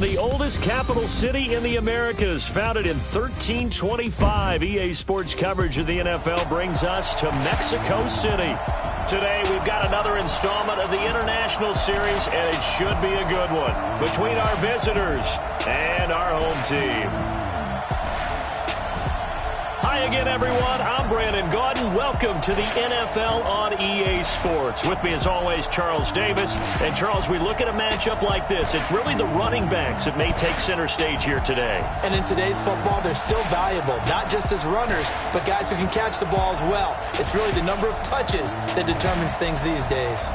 the oldest capital city in the Americas, founded in 1325, EA Sports coverage of the NFL brings us to Mexico City. Today, we've got another installment of the International Series, and it should be a good one, between our visitors and our home team. Hi again, everyone. I'm Brandon Gaudin. Welcome to the NFL on EA Sports. With me, as always, Charles Davis. And, Charles, we look at a matchup like this. It's really the running backs that may take center stage here today. And in today's football, they're still valuable, not just as runners, but guys who can catch the ball as well. It's really the number of touches that determines things these days.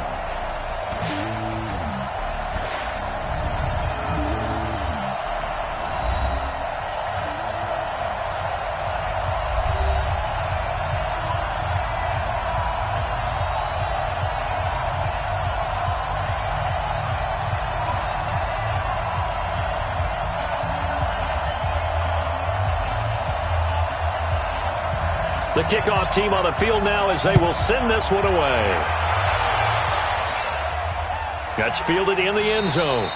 The kickoff team on the field now as they will send this one away. That's fielded in the end zone.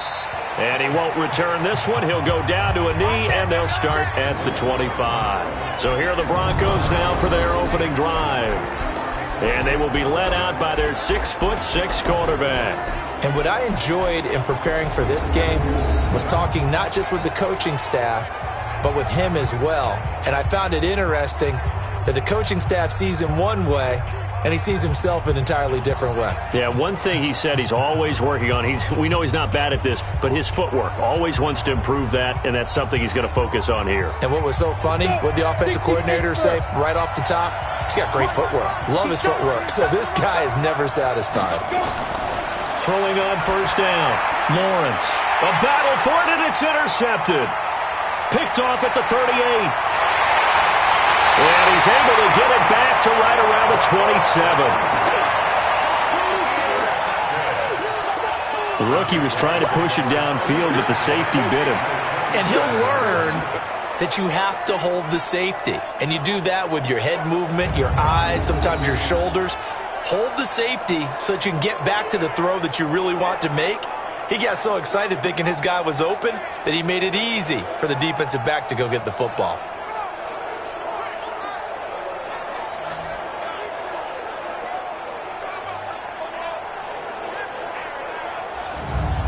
And he won't return this one. He'll go down to a knee, and they'll start at the 25. So here are the Broncos now for their opening drive. And they will be led out by their 6'6" quarterback. And what I enjoyed in preparing for this game was talking not just with the coaching staff, but with him as well. And I found it interesting that the coaching staff sees him one way, and he sees himself an entirely different way. Yeah, one thing he said he's always working on, we know he's not bad at this, but his footwork, always wants to improve that, and that's something he's going to focus on here. And what was so funny, what the offensive coordinator say right off the top, he's got great footwork. Love his footwork. So this guy is never satisfied. Throwing on first down, Lawrence. A battle for it, and it's intercepted. Picked off at the 38. And he's able to get it back to right around the 27. The rookie was trying to push it downfield, but the safety bit him. And he'll learn that you have to hold the safety. And you do that with your head movement, your eyes, sometimes your shoulders. Hold the safety so that you can get back to the throw that you really want to make. He got so excited thinking his guy was open that he made it easy for the defensive back to go get the football.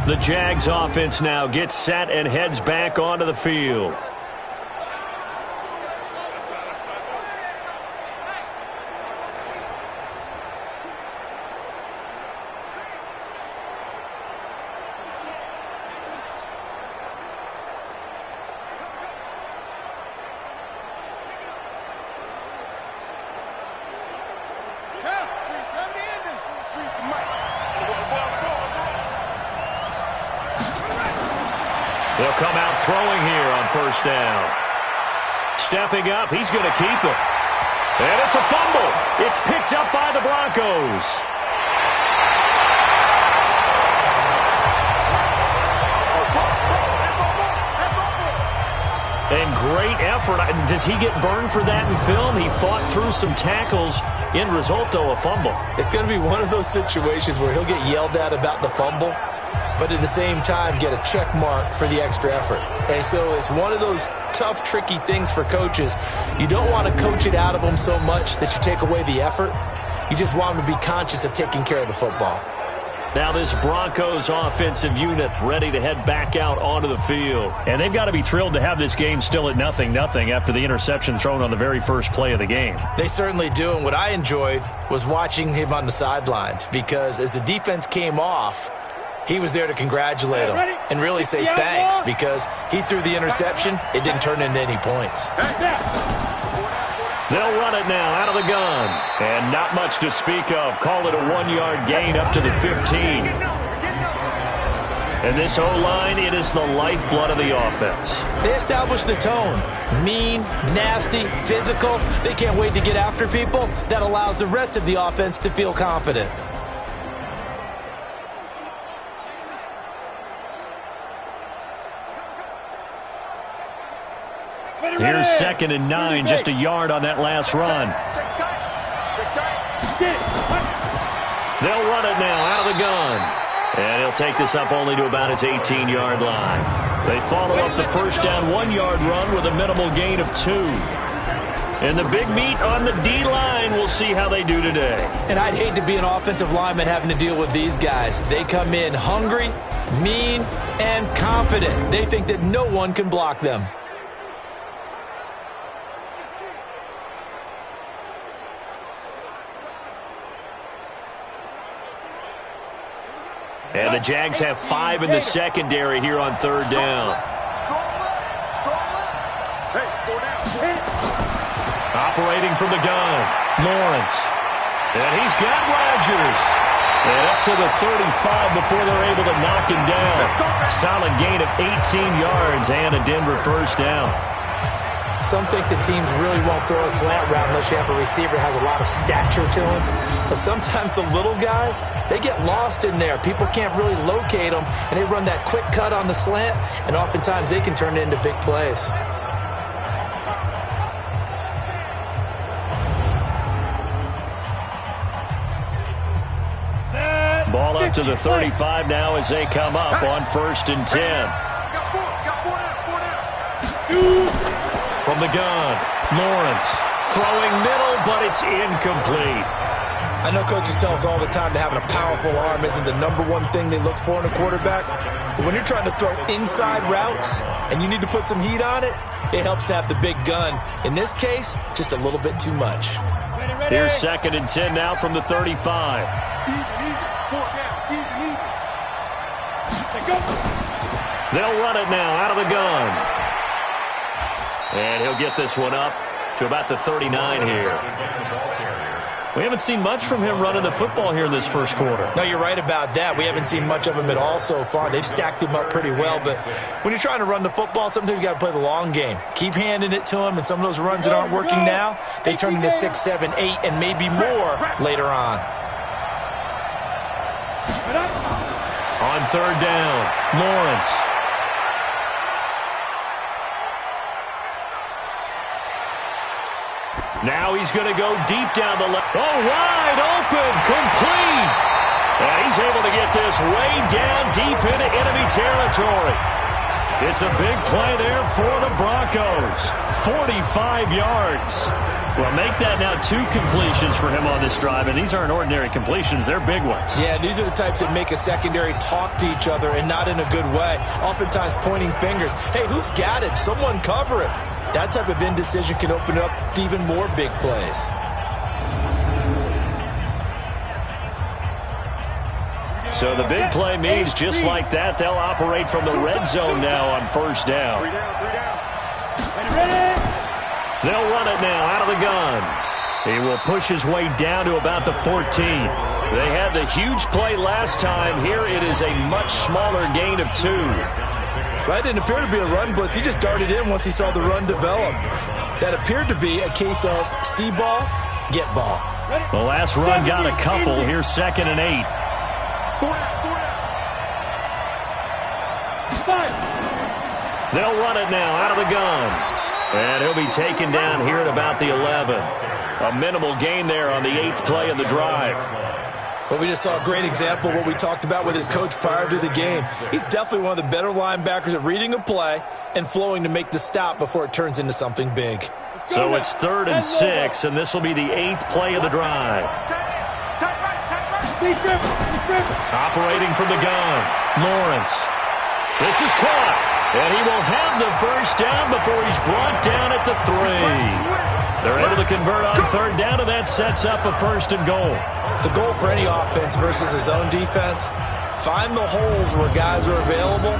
The Jags offense now gets set and heads back onto the field. They'll come out throwing here on first down. Stepping up, he's going to keep it. And it's a fumble. It's picked up by the Broncos. And great effort. Does he get burned for that in film? He fought through some tackles. End result, though, a fumble. It's going to be one of those situations where he'll get yelled at about the fumble, but at the same time get a check mark for the extra effort. And so it's one of those tough, tricky things for coaches. You don't want to coach it out of them so much that you take away the effort. You just want them to be conscious of taking care of the football. Now this Broncos offensive unit ready to head back out onto the field. And they've got to be thrilled to have this game still at 0-0 after the interception thrown on the very first play of the game. They certainly do. And what I enjoyed was watching him on the sidelines, because as the defense came off, he was there to congratulate him and really say thanks, because he threw the interception. It didn't turn into any points. They'll run it now out of the gun. And not much to speak of. Call it a 1-yard gain up to the 15. And this O-line, it is the lifeblood of the offense. They established the tone. Mean, nasty, physical. They can't wait to get after people. That allows the rest of the offense to feel confident. Here's 2nd and 9, just a yard on that last run. They'll run it now out of the gun. And he'll take this up only to about his 18-yard line. They follow up the first down 1-yard run with a minimal gain of 2. And the big meat on the D-line, we'll see how they do today. And I'd hate to be an offensive lineman having to deal with these guys. They come in hungry, mean, and confident. They think that no one can block them. And the Jags have 5 in the secondary here on third down. Operating from the gun, Lawrence. And he's got Rodgers. And up to the 35 before they're able to knock him down. Solid gain of 18 yards and a Denver first down. Some think the teams really won't throw a slant route unless you have a receiver that has a lot of stature to him. But sometimes the little guys, they get lost in there. People can't really locate them, and they run that quick cut on the slant, and oftentimes they can turn it into big plays. Ball up to the 35 now as they come up on 1st and 10. From the gun, Lawrence throwing middle, but it's incomplete. I know coaches tell us all the time that having a powerful arm isn't the #1 thing they look for in a quarterback. But when you're trying to throw inside routes and you need to put some heat on it, it helps have the big gun. In this case, just a little bit too much. Here's 2nd and 10 now from the 35. They'll run it now out of the gun. And he'll get this one up to about the 39 here. We haven't seen much from him running the football here in this first quarter. No, you're right about that. We haven't seen much of him at all so far. They've stacked him up pretty well. But when you're trying to run the football, sometimes you got to play the long game. Keep handing it to him, and some of those runs that aren't working now, they turn into 6, 7, 8, and maybe more later on. On third down, Lawrence. Now he's going to go deep down the left. Oh, wide open, complete. And he's able to get this way down deep into enemy territory. It's a big play there for the Broncos. 45 yards. Well, make that now 2 completions for him on this drive, and these aren't ordinary completions. They're big ones. Yeah, these are the types that make a secondary talk to each other and not in a good way. Oftentimes pointing fingers. Hey, who's got it? Someone cover it. That type of indecision can open up to even more big plays. So the big play means just like that, they'll operate from the red zone now on first down. They'll run it now out of the gun. He will push his way down to about the 14. They had the huge play last time. Here it is a much smaller gain of 2. That didn't appear to be a run blitz. He just darted in once he saw the run develop. That appeared to be a case of see ball, get ball. The last run got a couple. Here's 2nd and 8. They'll run it now out of the gun. And he'll be taken down here at about the 11. A minimal gain there on the 8th play of the drive. But we just saw a great example of what we talked about with his coach prior to the game. He's definitely one of the better linebackers at reading a play and flowing to make the stop before it turns into something big. So it's 3rd and 6, and this will be the 8th play of the drive. Operating from the gun, Lawrence. This is caught, and he will have the first down before he's brought down at the 3. They're able to convert on third down, and that sets up a 1st and goal. The goal for any offense versus his own defense, find the holes where guys are available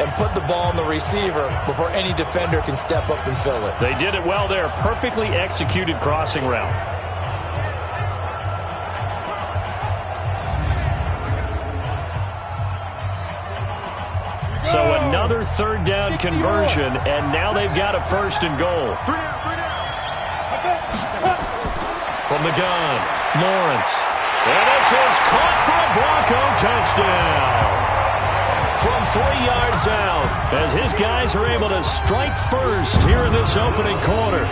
and put the ball on the receiver before any defender can step up and fill it. They did it well there. Perfectly executed crossing route. So another third down conversion, and now they've got a 1st and goal. From the gun, Lawrence. And this is caught for a Bronco touchdown. From 3 yards out, as his guys are able to strike first here in this opening quarter.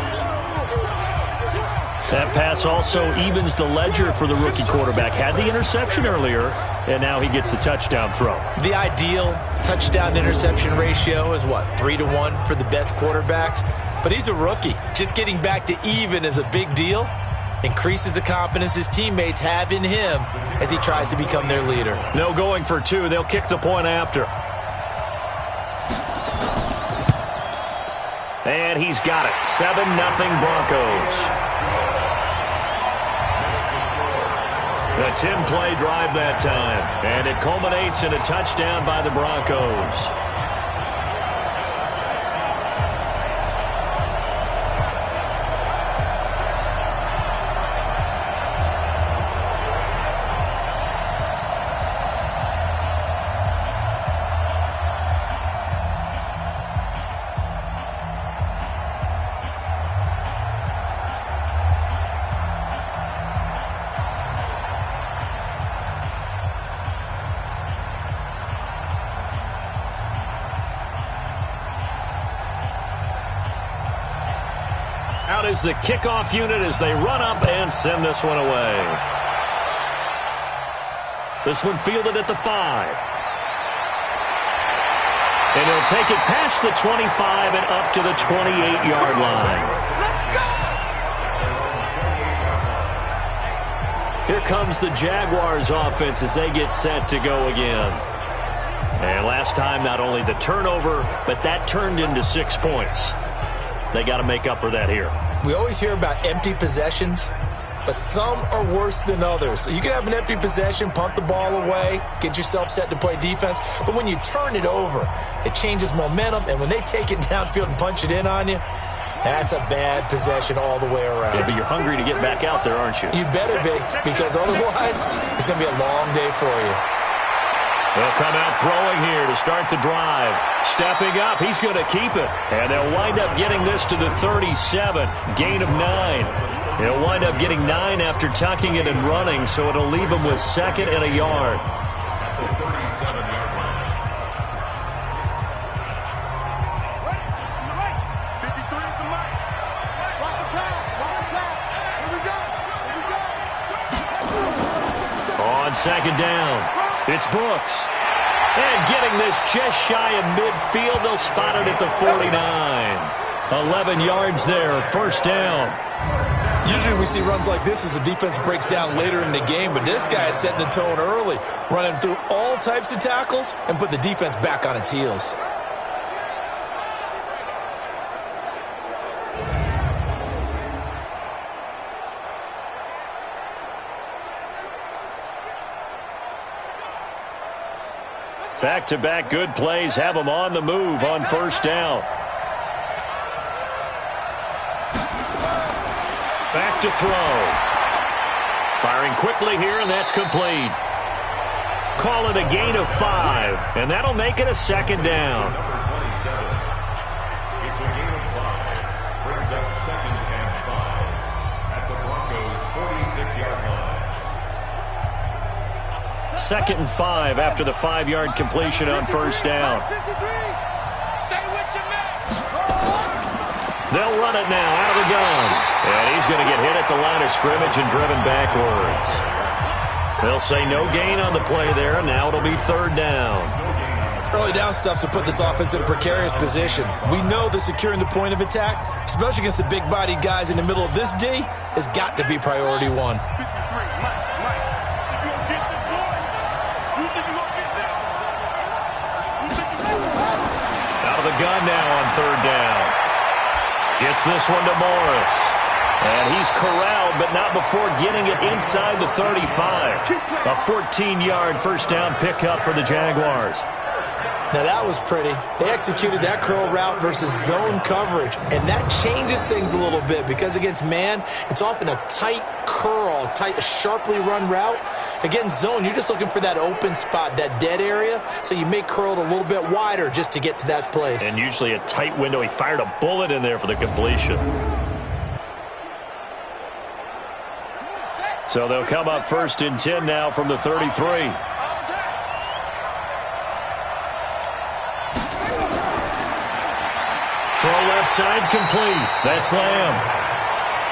That pass also evens the ledger for the rookie quarterback. Had the interception earlier, and now he gets the touchdown throw. The ideal touchdown-interception ratio is, what, 3-to-1 for the best quarterbacks? But he's a rookie. Just getting back to even is a big deal. Increases the confidence his teammates have in him as he tries to become their leader. No going for two. They'll kick the point after. And he's got it. 7-0 Broncos. A 10-play drive that time, and it culminates in a touchdown by the Broncos. Out is the kickoff unit as they run up and send this one away. This one fielded at the 5. And he'll take it past the 25 and up to the 28-yard line. Here comes the Jaguars offense as they get set to go again. And last time, not only the turnover, but that turned into 6 points. They got to make up for that here. We always hear about empty possessions, but some are worse than others. So you can have an empty possession, punt the ball away, get yourself set to play defense. But when you turn it over, it changes momentum. And when they take it downfield and punch it in on you, that's a bad possession all the way around. Yeah, but you're hungry to get back out there, aren't you? You better be, because otherwise it's going to be a long day for you. They'll come out throwing here to start the drive. Stepping up, he's going to keep it. And they'll wind up getting this to the 37. Gain of 9. They'll wind up getting 9 after tucking it and running, so it'll leave them with 2nd and a yard. On 2nd down. It's Brooks. And getting this just shy of midfield. They'll spot it at the 49. 11 yards there, 1st down. Usually we see runs like this as the defense breaks down later in the game, but this guy is setting the tone early, running through all types of tackles and put the defense back on its heels. Back-to-back good plays have them on the move on 1st down. Back to throw. Firing quickly here, and that's complete. Call it a gain of 5, and that'll make it a 2nd down. It's a gain of 5. Brings up 2nd and 5 at the Broncos' 46-yard line. 2nd and 5 after the 5-yard completion on 1st down. They'll run it now out of the gun. And he's going to get hit at the line of scrimmage and driven backwards. They'll say no gain on the play there. Now it'll be 3rd down. Early down stuff to put this offense in a precarious position. We know that securing the point of attack, especially against the big-bodied guys in the middle of this D, has got to be priority 1. The gun now on 3rd down. Gets this one to Morris. And he's corralled, but not before getting it inside the 35. A 14-yard 1st down pickup for the Jaguars. Now that was pretty. They executed that curl route versus zone coverage, and that changes things a little bit because against man, it's often a tight curl, tight, sharply run route. Against zone, you're just looking for that open spot, that dead area, so you may curl it a little bit wider just to get to that place. And usually a tight window. He fired a bullet in there for the completion. So they'll come up 1st and 10 now from the 33. Throw left side complete. That's Lamb.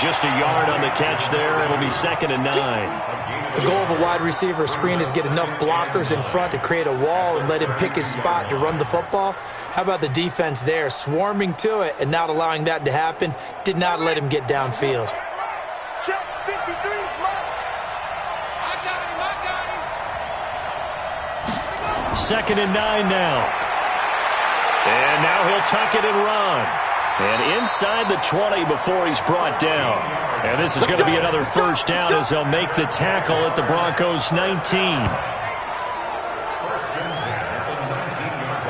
Just a yard on the catch there. It'll be 2nd and 9. The goal of a wide receiver screen is get enough blockers in front to create a wall and let him pick his spot to run the football. How about the defense there, swarming to it and not allowing that to happen? Did not let him get downfield. Check 53, I got him. 2nd and 9 now. And now he'll tuck it and run. And inside the 20 before he's brought down. And this is going to be another first down as they'll make the tackle at the Broncos' 19. First and 10 at the 19-yard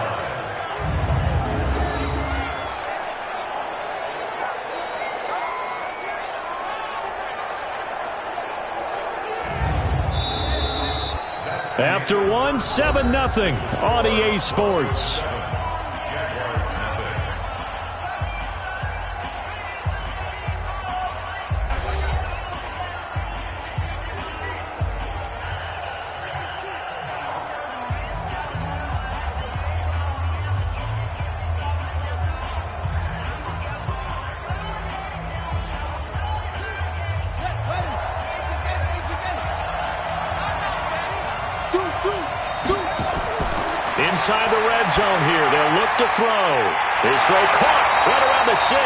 line. After 1, 7-0 on EA Sports. Inside the red zone here. They'll look to throw. His throw caught right around the 6.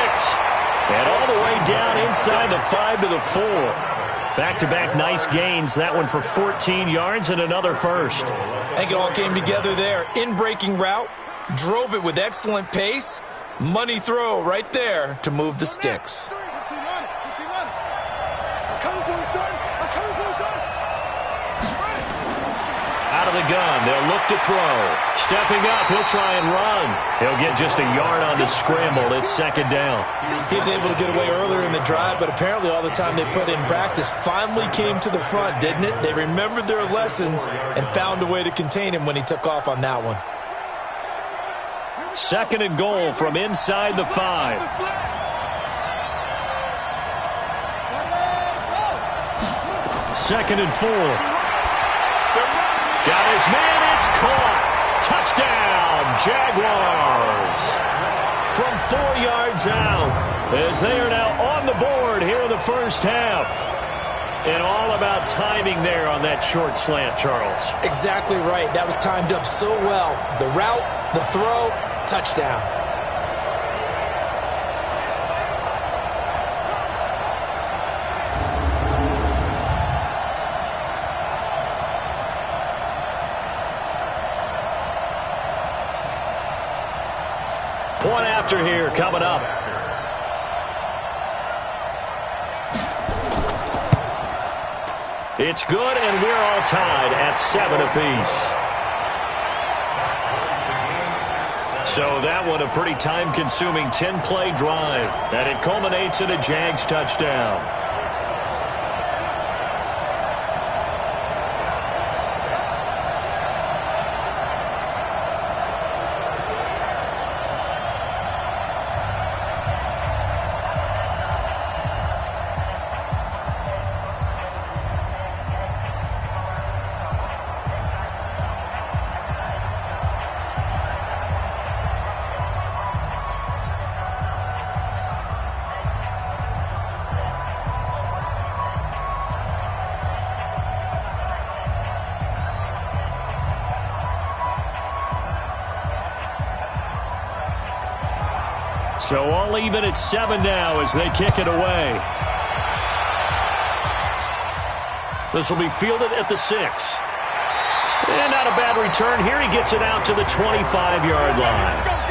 And all the way down inside the 5 to the 4. Back-to-back nice gains. That one for 14 yards and another first. I think it all came together there. In-breaking route. Drove it with excellent pace. Money throw right there to move the sticks. Out of the gun, they'll look to throw. Stepping up, he'll try and run. He'll get just a yard on the scramble. It's 2nd down. He was able to get away earlier in the drive, but apparently all the time they put in practice finally came to the front, didn't it? They remembered their lessons and found a way to contain him when he took off on that one. 2nd and goal from inside the 5. Second and 4. Got his man, it's caught. Touchdown, Jaguars. From 4 yards out, as they are now on the board here in the first half. And all about timing there on that short slant, Charles. Exactly right. That was timed up so well. The route, the throw, touchdown. Point after here coming up. It's good, and we're all tied at 7 apiece. So that one a pretty time-consuming 10-play drive, and it culminates in a Jags touchdown. So all even at 7 now as they kick it away. This will be fielded at the 6. And not a bad return. Here he gets it out to the 25-yard line.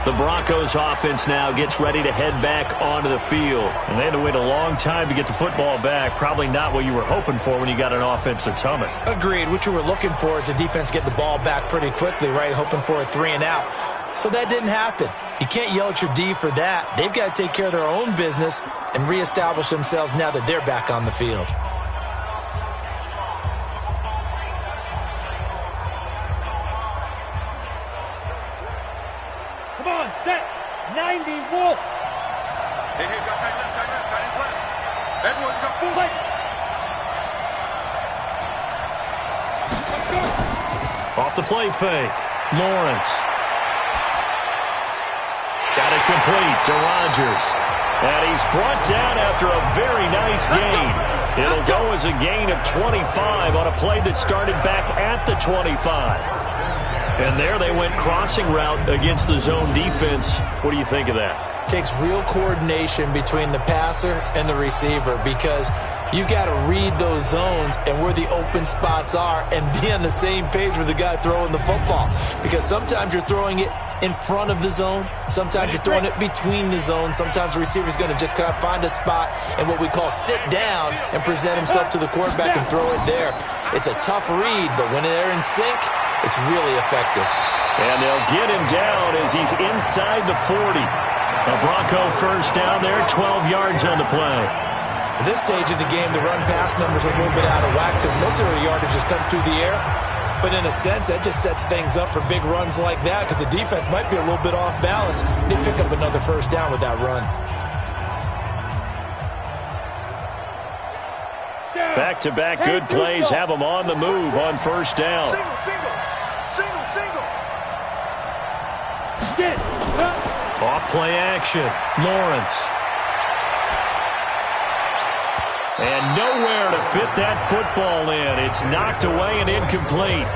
The Broncos offense now gets ready to head back onto the field. And they had to wait a long time to get the football back. Probably not what you were hoping for when you got an offense that's humming. Agreed. What you were looking for is the defense get the ball back pretty quickly, right? Hoping for a 3 and out. So that didn't happen. You can't yell at your D for that. They've got to take care of their own business and reestablish themselves now that they're back on the field. Come on, set. 90, Wolf. Hey, got tight left. Edwards got full. Off the play fake. Lawrence. Got complete to Rodgers. And he's brought down after a very nice gain. It'll go as a gain of 25 on a play that started back at the 25. And there they went crossing route against the zone defense. What do you think of that? Takes real coordination between the passer and the receiver because you got to read those zones and where the open spots are and be on the same page with the guy throwing the football. Because sometimes you're throwing it in front of the zone. Sometimes you're throwing it between the zones. Sometimes the receiver's going to just kind of find a spot and what we call sit down and present himself to the quarterback and throw it there. It's a tough read, but when they're in sync, it's really effective. And they'll get him down as he's inside the 40. A Bronco first down there, 12 yards on the play. At this stage of the game, the run-pass numbers are a little bit out of whack because most of their yardage has come through the air. But in a sense, that just sets things up for big runs like that because the defense might be a little bit off balance. They pick up another first down with that run. Back-to-back good plays have them on the move on first down. Single. Off play action. Lawrence. And nowhere to fit that football in. It's knocked away and incomplete.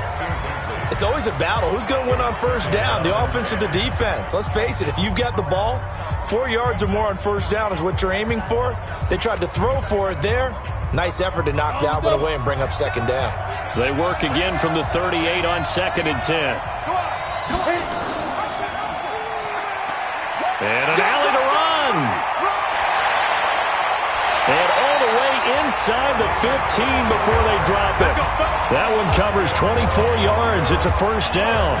It's always a battle. Who's going to win on first down, the offense or the defense? Let's face it, if you've got the ball, 4 yards or more on first down is what you're aiming for. They tried to throw for it there. Nice effort to knock that one away and bring up second down. They work again from the 38 on 2nd and 10. And an alley to run. And all the way inside the 15 before they drop it. That one covers 24 yards. It's a first down.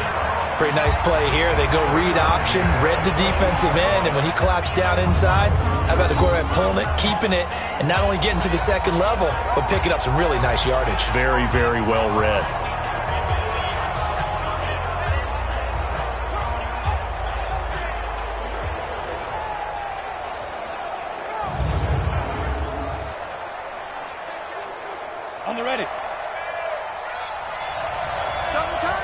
Pretty nice play here. They go read option, read the defensive end, and when he collapsed down inside, how about the quarterback pulling it, keeping it, and not only getting to the second level, but picking up some really nice yardage. Very, very well read. On the ready. Double time.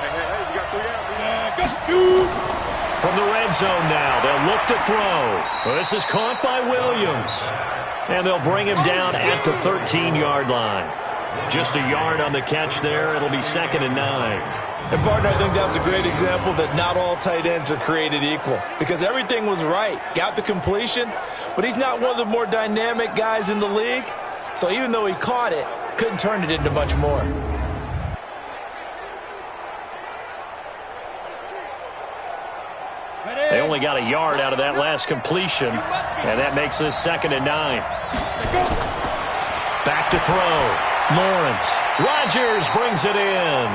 Hey, you got 3 out. Go shoot. From the red zone now, they'll look to throw. Well, this is caught by Williams. And they'll bring him down at the 13-yard line. Just a yard on the catch there. It'll be 2nd and 9. And, partner, I think that was a great example that not all tight ends are created equal because everything was right. Got the completion, but he's not one of the more dynamic guys in the league. So even though he caught it, couldn't turn it into much more. They only got a yard out of that last completion, and that makes this 2nd and 9. Back to throw. Lawrence. Rodgers brings it in.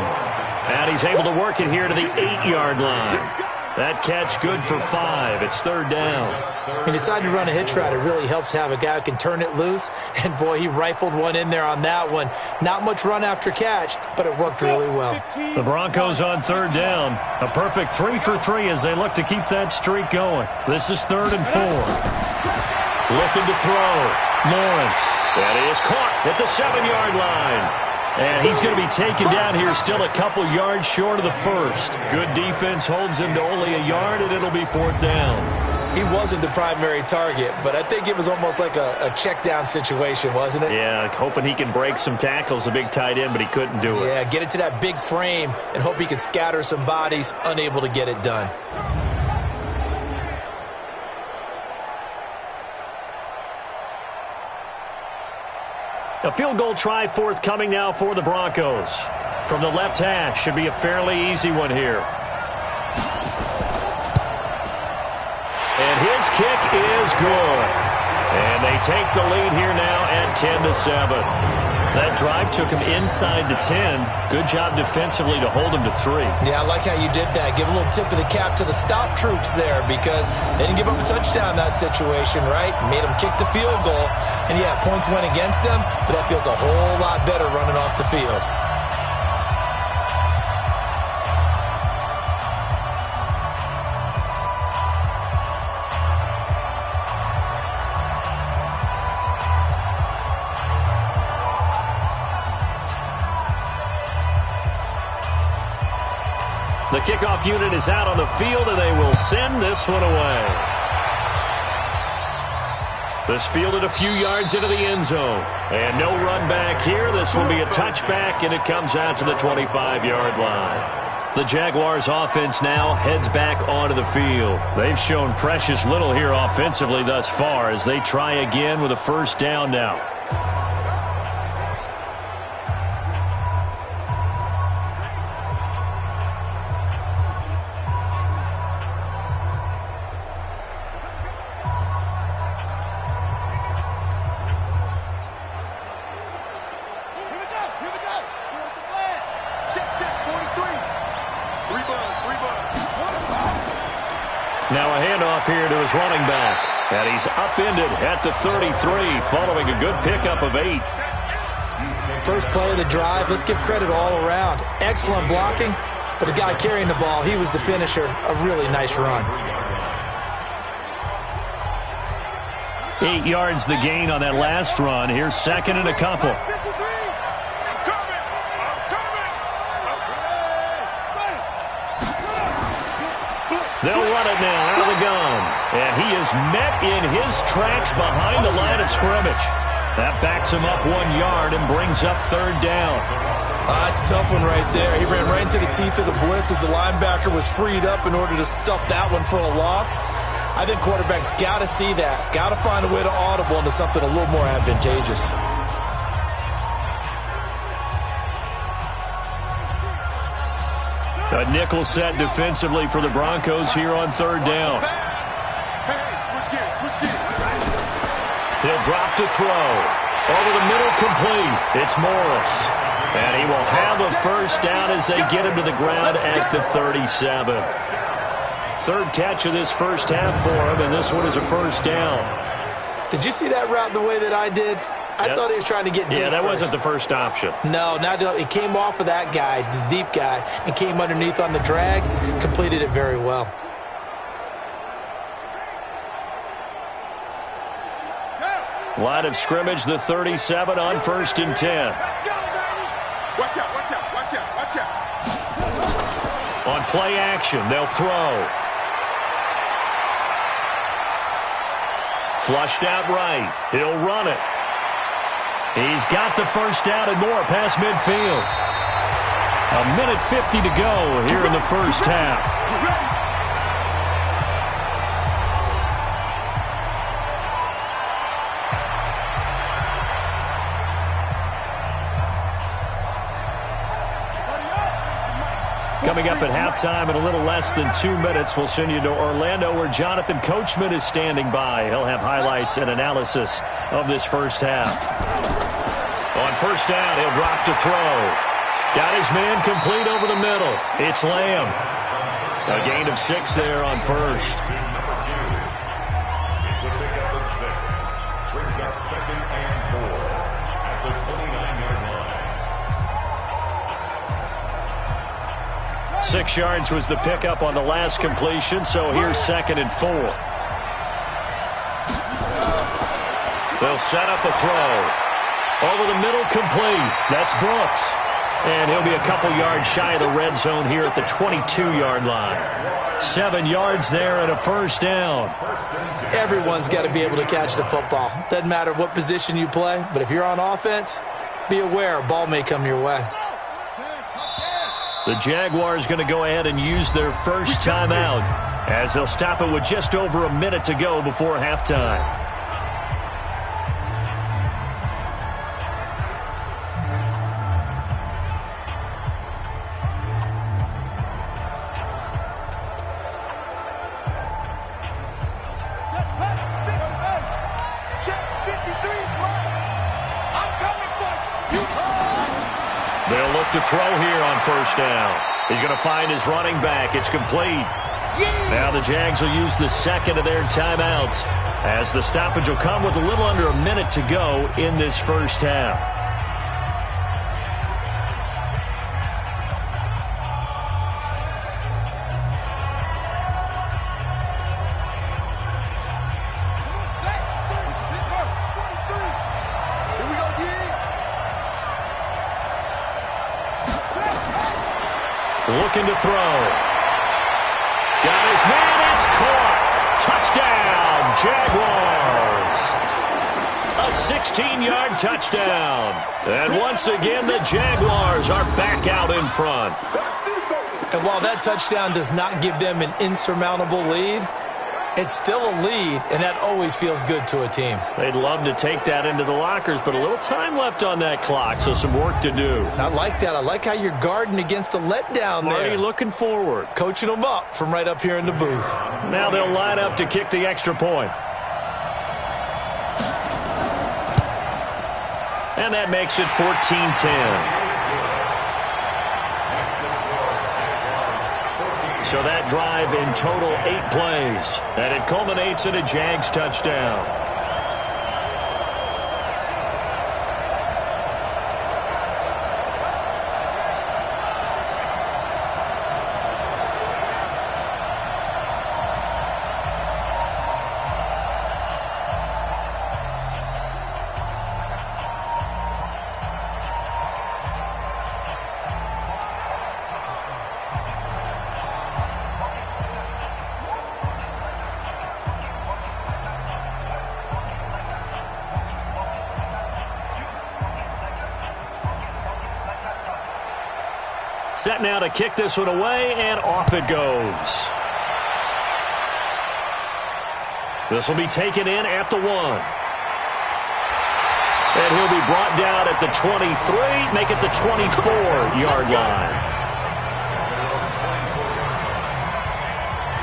And he's able to work it here to the 8-yard line. That catch good for 5. It's 3rd down. He decided to run a hitch route. It really helps to have a guy who can turn it loose. And, boy, he rifled one in there on that one. Not much run after catch, but it worked really well. The Broncos on 3rd down. A perfect 3 for 3 as they look to keep that streak going. This is 3rd and 4. Looking to throw. Lawrence. That is caught at the 7-yard line. And he's going to be taken down here still a couple yards short of the first. Good defense holds him to only a yard, and it'll be 4th down. He wasn't the primary target, but I think it was almost like a check down situation, wasn't it? Yeah, hoping he can break some tackles, a big tight end, but he couldn't do it. Yeah, get it to that big frame and hope he can scatter some bodies, unable to get it done. A field goal try forthcoming now for the Broncos. From the left hash, should be a fairly easy one here. And his kick is good. And they take the lead here now at 10-7. That drive took him inside the 10. Good job defensively to hold him to 3. Yeah, I like how you did that. Give a little tip of the cap to the stop troops there because they didn't give up a touchdown in that situation, right? Made them kick the field goal. And, yeah, points went against them, but that feels a whole lot better running off the field. The kickoff unit is out on the field, and they will send this one away. This fielded a few yards into the end zone. And no run back here. This will be a touchback, and it comes out to the 25-yard line. The Jaguars offense now heads back onto the field. They've shown precious little here offensively thus far as they try again with a first down now. Now a handoff here to his running back. And he's upended at the 33 following a good pickup of 8. First play of the drive, let's give credit all around. Excellent blocking, but the guy carrying the ball, he was the finisher. A really nice run. 8 yards the gain on that last run. Here's second and a couple. They'll run it now out of the gun. And he is met in his tracks behind the line of scrimmage. That backs him up 1 yard and brings up third down. That's a tough one right there. He ran right into the teeth of the blitz as the linebacker was freed up in order to stuff that one for a loss. I think quarterbacks got to see that. Got to find a way to audible into something a little more advantageous. A nickel set defensively for the Broncos here on third down. He'll drop to throw. Over the middle, complete. It's Morris. And he will have a first down as they get him to the ground at the 37. Third catch of this first half for him, and this one is a first down. Did you see that route the way that I did? I thought he was trying to get deep. Yeah, that first. wasn't the first option. No, it came off of that guy, the deep guy, and came underneath on the drag, completed it very well. Line of scrimmage, the 37 on first and 10. Watch out, watch out, watch out, watch out. On play action, they'll throw. Flushed out right. He'll run it. He's got the first down and more past midfield. 1:50 to go here in the first half. Coming up at halftime in a little less than 2 minutes, we'll send you to Orlando where Jonathan Coachman is standing by. He'll have highlights and analysis of this first half. On first down, he'll drop to throw. Got his man complete over the middle. It's Lamb. A gain of 6 there on first. Number 2. It's a pickup of 6. Brings up second and 4 at the 29-yard line. 6 yards was the pickup on the last completion, so here's second and 4. They'll set up a throw. Over the middle, complete. That's Brooks. And he'll be a couple yards shy of the red zone here at the 22-yard line. 7 yards there and a first down. Everyone's got to be able to catch the football. Doesn't matter what position you play, but if you're on offense, be aware a ball may come your way. The Jaguars going to go ahead and use their first timeout as they'll stop it with just over a minute to go before halftime. They'll look to throw here on first down. He's going to find his running back. It's complete. Now the Jags will use the second of their timeouts as the stoppage will come with a little under a minute to go in this first half. Looking to throw. Got his man. It's caught. Touchdown, Jaguars. A 16-yard touchdown. And once again, the Jaguars are back out in front. And while that touchdown does not give them an insurmountable lead, it's still a lead, and that always feels good to a team. They'd love to take that into the lockers, but a little time left on that clock, so some work to do. I like that. I like how you're guarding against a letdown there. Already looking forward. Coaching them up from right up here in the booth. Now they'll line up to kick the extra point. And that makes it 14-10. So that drive in total 8 plays. And it culminates in a Jags touchdown. Set now to kick this one away, and off it goes. This will be taken in at the 1. And he'll be brought down at the 23, make it the 24-yard line.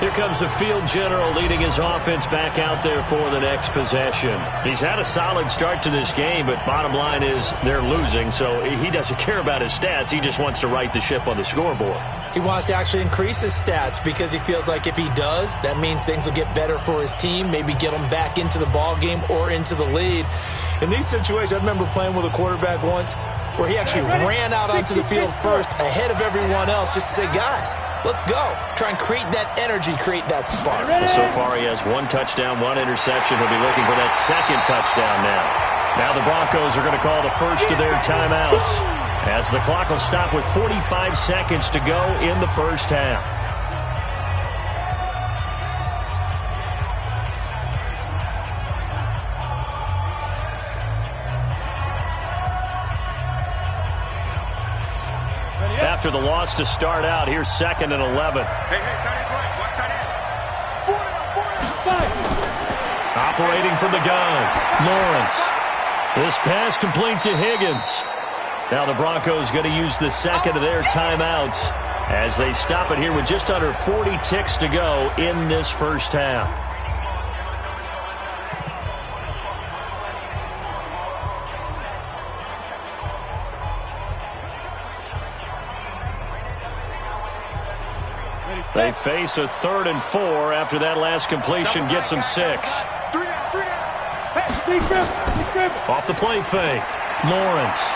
Here comes the field general leading his offense back out there for the next possession. He's had a solid start to this game, but bottom line is they're losing, so he doesn't care about his stats. He just wants to right the ship on the scoreboard. He wants to actually increase his stats because he feels like if he does, that means things will get better for his team, maybe get them back into the ball game or into the lead. In these situations, I remember playing with a quarterback once where he actually ran out onto the field first ahead of everyone else just to say, guys, let's go. Try and create that energy, create that spark. So far, he has 1 touchdown, 1 interception. He'll be looking for that second touchdown now. Now the Broncos are going to call the first of their timeouts as the clock will stop with 45 seconds to go in the first half. After the loss to start out, here's 2nd and 11. Hey, tight end right. One tight end. 40. Operating from the gun, Lawrence. This pass complete to Higgins. Now the Broncos going to use the second of their timeouts as they stop it here with just under 40 ticks to go in this first half. They face a 3rd and 4 after that last completion gets them 6. 3 down. Hey, big grip. Off the play fake, Lawrence.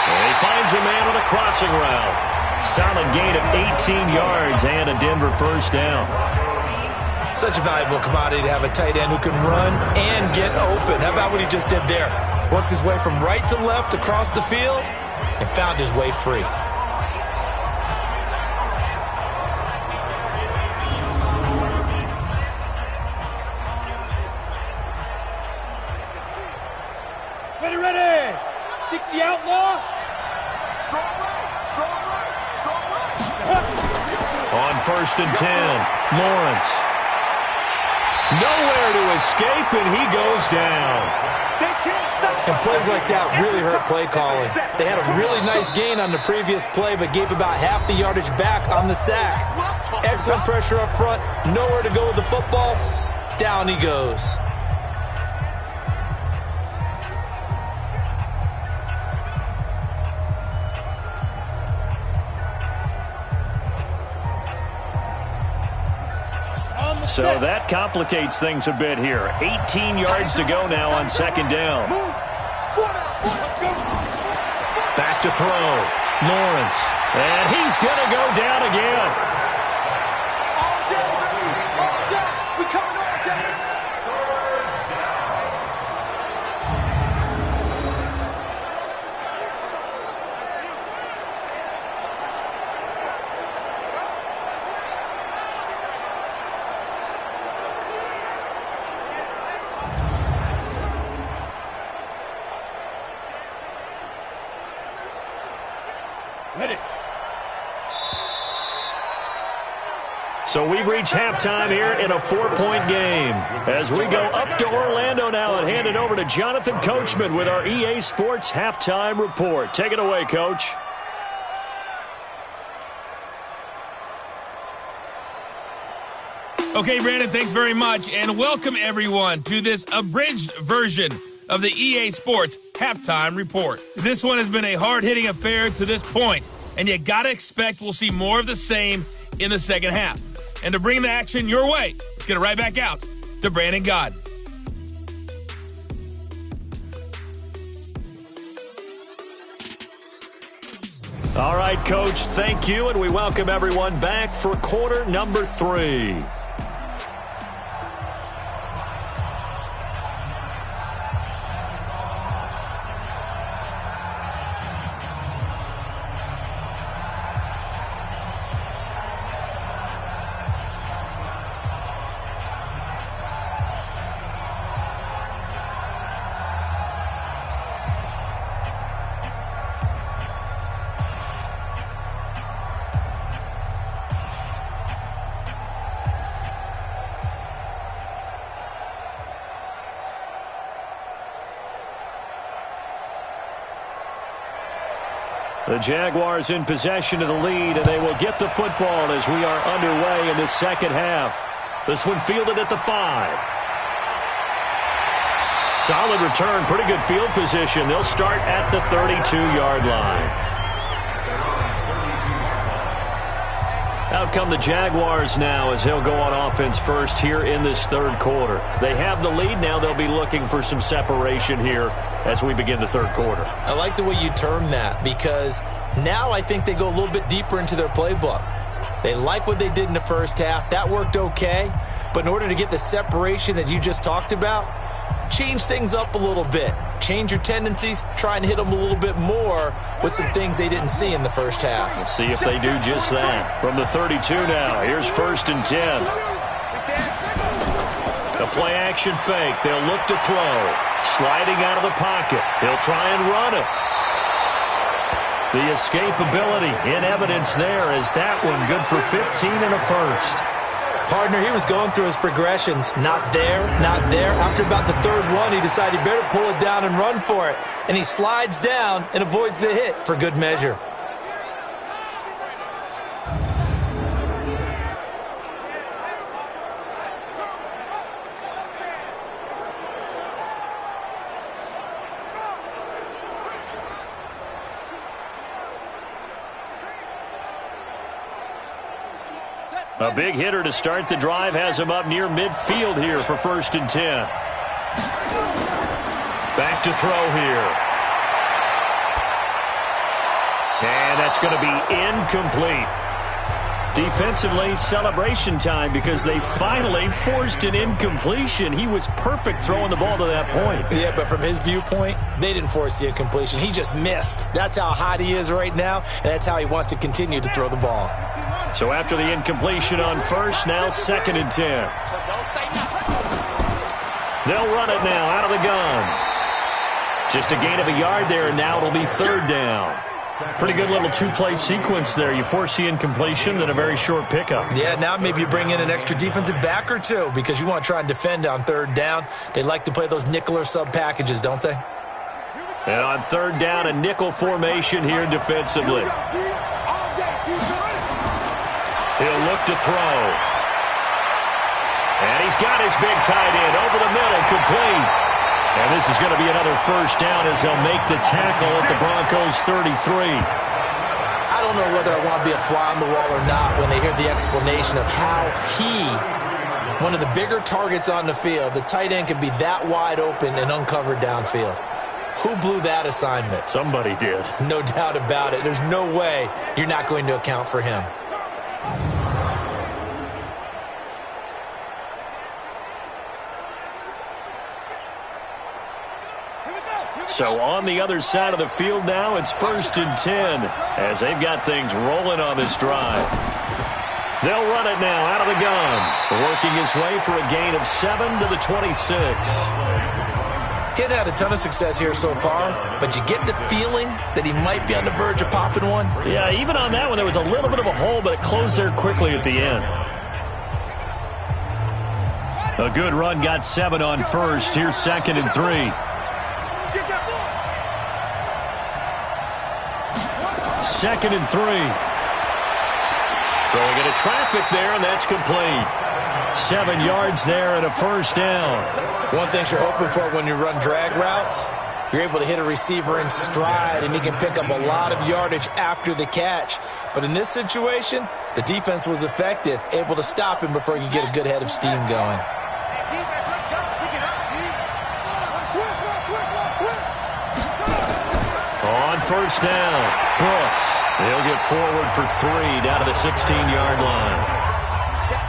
And he finds a man on a crossing route. Solid gain of 18 yards and a Denver first down. Such a valuable commodity to have a tight end who can run and get open. How about what he just did there? Worked his way from right to left across the field and found his way free. Ready. 60 outlaw. Strong right. On 1st and 10, Lawrence. Nowhere to escape, and he goes down. They can't stop. And plays like that really hurt play calling. They had a really nice gain on the previous play, but gave about half the yardage back on the sack. Excellent pressure up front. Nowhere to go with the football. Down he goes. So that complicates things a bit here. 18 yards to go now on 2nd down. Back to throw. Lawrence. And he's going to go down again. We coming all day. Ready. So we've reached halftime here in a 4-point game. As we go up to Orlando now and hand it over to Jonathan Coachman with our EA Sports Halftime Report. Take it away, Coach. Okay, Brandon, thanks very much, and welcome everyone to this abridged version of the EA Sports Halftime Report. This one has been a hard-hitting affair to this point, and you gotta expect we'll see more of the same in the second half. And to bring the action your way, let's get it right back out to Brandon Godden. All right, Coach, thank you, and we welcome everyone back for quarter number 3. The Jaguars in possession of the lead, and they will get the football as we are underway in the second half. This one fielded at the 5. Solid return, pretty good field position. They'll start at the 32-yard line. Out come the Jaguars now as they'll go on offense first here in this third quarter. They have the lead now. They'll be looking for some separation here as we begin the third quarter. I like the way you term that because now I think they go a little bit deeper into their playbook. They like what they did in the first half. That worked okay. But in order to get the separation that you just talked about, change things up a little bit. Change your tendencies. Try and hit them a little bit more with some things they didn't see in the first half. We'll see if they do just that. From the 32 now, here's 1st and 10. The play action fake. They'll look to throw. Sliding out of the pocket. He'll try and run it. The escapability in evidence there is that one good for 15 and a first. Partner, he was going through his progressions. Not there, not there. After about the third one, he decided he better pull it down and run for it. And he slides down and avoids the hit for good measure. A big hitter to start the drive has him up near midfield here for 1st and 10. Back to throw here. And that's going to be incomplete. Defensively, celebration time because they finally forced an incompletion. He was perfect throwing the ball to that point. Yeah, but from his viewpoint, they didn't force the incompletion. He just missed. That's how hot he is right now, and that's how he wants to continue to throw the ball. So after the incompletion on 1st, now 2nd and 10. They'll run it now out of the gun. Just a gain of a yard there, and now it'll be 3rd down. Pretty good little two-play sequence there. You force the incompletion, then a very short pickup. Yeah, now maybe you bring in an extra defensive back or two because you want to try and defend on 3rd down. They like to play those nickel or sub packages, don't they? And on 3rd down, a nickel formation here defensively. He'll look to throw. And he's got his big tight end over the middle, complete. And this is going to be another 1st down as they'll make the tackle at the Broncos' 33. I don't know whether I want to be a fly on the wall or not when they hear the explanation of how one of the bigger targets on the field, the tight end can be that wide open and uncovered downfield. Who blew that assignment? Somebody did. No doubt about it. There's no way you're not going to account for him. So on the other side of the field now, it's 1st and 10 as they've got things rolling on this drive. They'll run it now out of the gun, working his way for a gain of 7 to the 26. He hadn't had a ton of success here so far, but you get the feeling that he might be on the verge of popping one. Yeah, even on that one, there was a little bit of a hole, but it closed there quickly at the end. A good run got 7 on first. Here's 2nd and 3. 2nd and 3. So we get a traffic there, and that's complete. 7 yards there and a first down. One thing you're hoping for when you run drag routes, you're able to hit a receiver in stride, and he can pick up a lot of yardage after the catch. But in this situation, the defense was effective, able to stop him before he could get a good head of steam going. On first down, Brooks. He'll get forward for 3 down to the 16-yard line.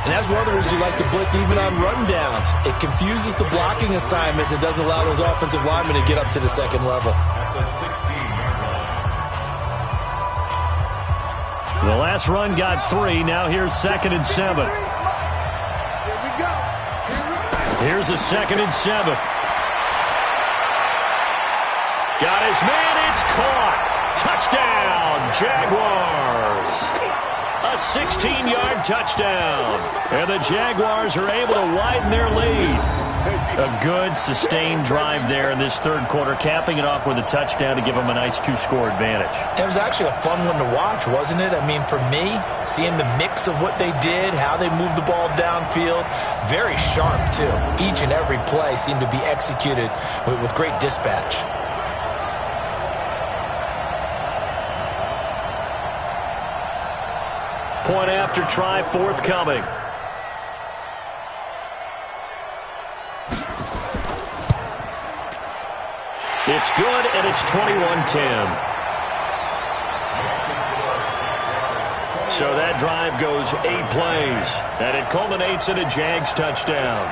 And that's one of the reasons you like to blitz even on rundowns. It confuses the blocking assignments and doesn't allow those offensive linemen to get up to the second level. At the 16-yard line. The last run got 3. Now here's 2nd and 7. Here we go. Here's a 2nd and 7. Got his man. It's caught. Touchdown, Jaguars. A 16-yard touchdown. And the Jaguars are able to widen their lead. A good, sustained drive there in this third quarter, capping it off with a touchdown to give them a nice 2-score advantage. It was actually a fun one to watch, wasn't it? I mean, for me, seeing the mix of what they did, how they moved the ball downfield, very sharp, too. Each and every play seemed to be executed with great dispatch. Point after try forthcoming. It's good, and it's 21-10. So that drive goes 8 plays, and it culminates in a Jags touchdown.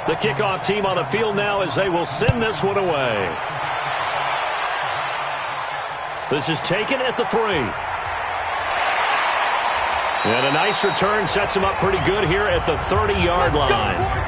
The kickoff team on the field now as they will send this one away. This is taken at the 3. And a nice return sets him up pretty good here at the 30-yard line.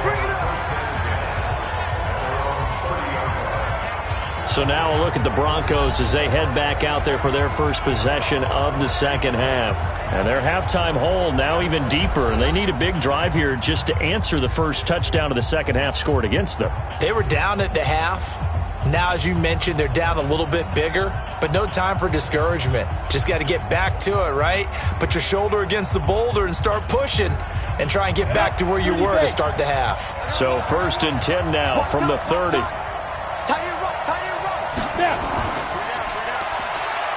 So now a look at the Broncos as they head back out there for their first possession of the second half. And their halftime hole now even deeper. And they need a big drive here just to answer the first touchdown of the second half scored against them. They were down at the half. Now, as you mentioned, they're down a little bit bigger, but no time for discouragement. Just got to get back to it, right? Put your shoulder against the boulder and start pushing and try and get back to where you were to start the half. So 1st and 10 now from the 30.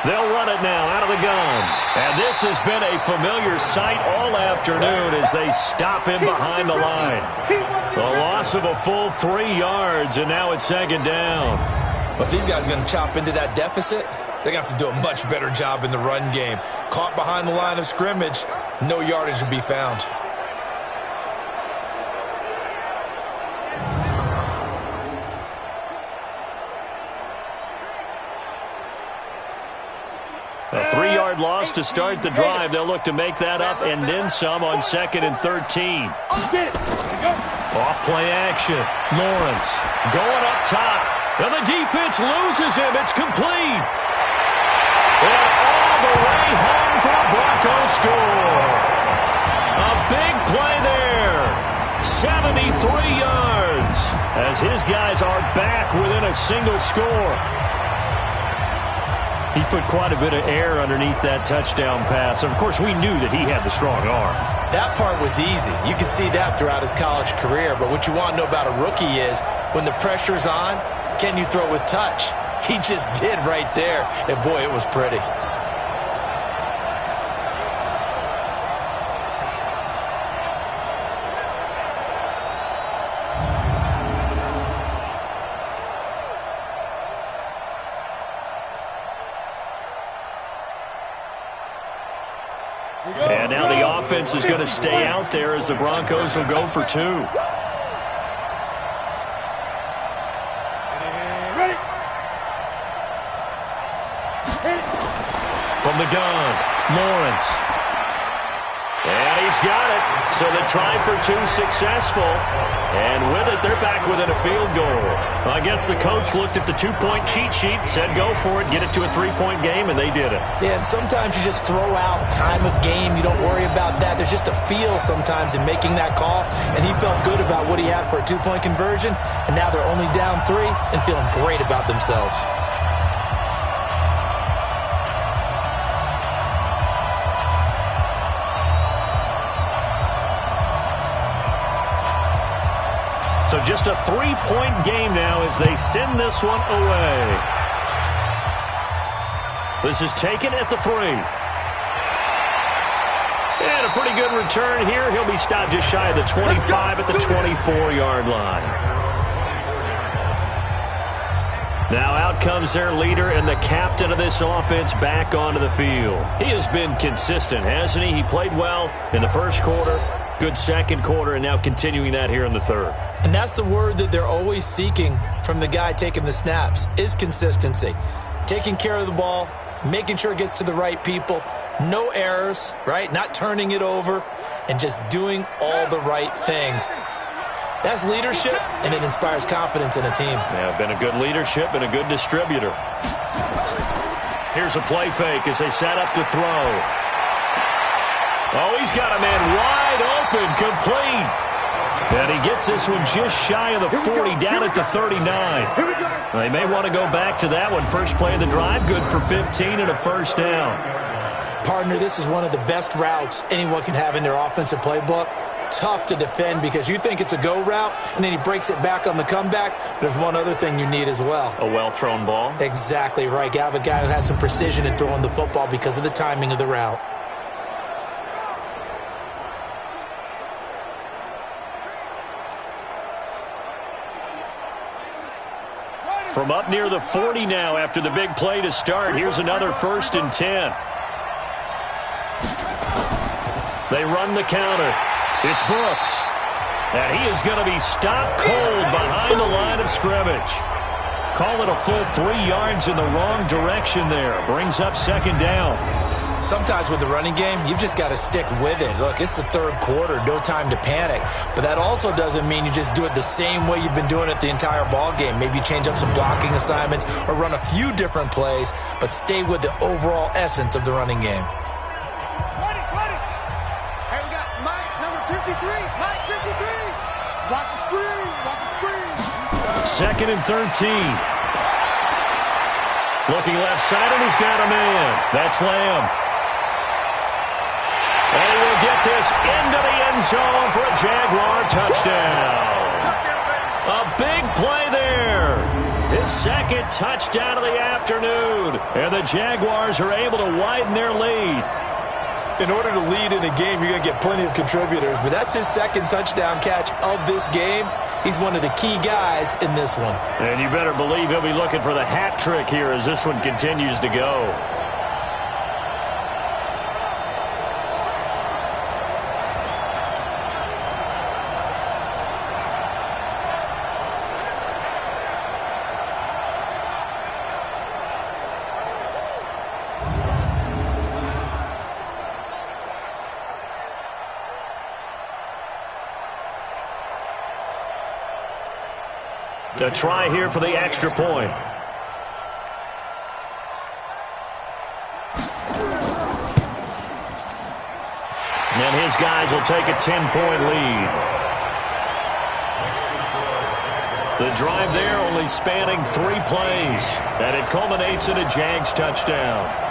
They'll run it now out of the gun. And this has been a familiar sight all afternoon as they stop him behind the line. The loss of a full 3 yards, and now it's second down. But these guys are going to chop into that deficit. They're going to have to do a much better job in the run game. Caught behind the line of scrimmage, no yardage to be found. A 3-yard loss to start the drive. They'll look to make that up and then some on 2nd and 13. Off play action. Lawrence going up top. And the defense loses him. It's complete. And all the way home for a Broncos score. A big play there. 73 yards as his guys are back within a single score. He put quite a bit of air underneath that touchdown pass. Of course, we knew that he had the strong arm. That part was easy. You could see that throughout his college career. But what you want to know about a rookie is when the pressure's on, can you throw with touch? He just did right there. And, boy, it was pretty. offense is going to stay out there as the Broncos will go for 2. Ready. From the gun, Lawrence. And he's got it. So the try for 2 successful. And with it, they're back within a field goal. I guess the coach looked at the 2-point cheat sheet, said go for it, get it to a 3-point game, and they did it. Yeah, and sometimes you just throw out time of game. You don't worry about that. There's just a feel sometimes in making that call, and he felt good about what he had for a 2-point conversion, and now they're only down 3 and feeling great about themselves. So just a 3-point game now as they send this one away. This is taken at the 3. And a pretty good return here. He'll be stopped just shy of the 25 at the 24-yard line. Now out comes their leader and the captain of this offense back onto the field. He has been consistent, hasn't he? He played well in the first quarter, good second quarter, and now continuing that here in the third. And that's the word that they're always seeking from the guy taking the snaps, is consistency. Taking care of the ball, making sure it gets to the right people, no errors, right? Not turning it over, and just doing all the right things. That's leadership, and it inspires confidence in a team. Yeah, been a good leadership and a good distributor. Here's a play fake as they set up to throw. Oh, he's got a man wide open, complete. And he gets this one just shy of the 40, down at the 39. They may want to go back to that one. First play of the drive, good for 15 and a first down. Partner, this is one of the best routes anyone can have in their offensive playbook. Tough to defend because you think it's a go route, and then he breaks it back on the comeback. There's one other thing you need as well. A well-thrown ball? Exactly right. You have a guy who has some precision in throwing the football because of the timing of the route. From up near the 40 now after the big play to start. Here's another 1st and 10. They run the counter. It's Brooks. And he is going to be stopped cold behind the line of scrimmage. Call it a full 3 yards in the wrong direction there. Brings up 2nd down. Sometimes with the running game, you've just got to stick with it. Look, it's the 3rd quarter, no time to panic. But that also doesn't mean you just do it the same way you've been doing it the entire ball game. Maybe change up some blocking assignments or run a few different plays, but stay with the overall essence of the running game. Ready. Hey, we got Mike, number 53. Mike, 53. Watch the screen. 2nd and 13. Looking left side, and he's got a man. That's Lamb. And he will get this into the end zone for a Jaguar touchdown. A big play there. His 2nd touchdown of the afternoon. And the Jaguars are able to widen their lead. In order to lead in a game, you're going to get plenty of contributors, but that's his 2nd touchdown catch of this game. He's one of the key guys in this one. And you better believe he'll be looking for the hat trick here as this one continues to go. A try here for the extra point. And his guys will take a 10-point lead. The drive there only spanning 3 plays, and it culminates in a Jags touchdown.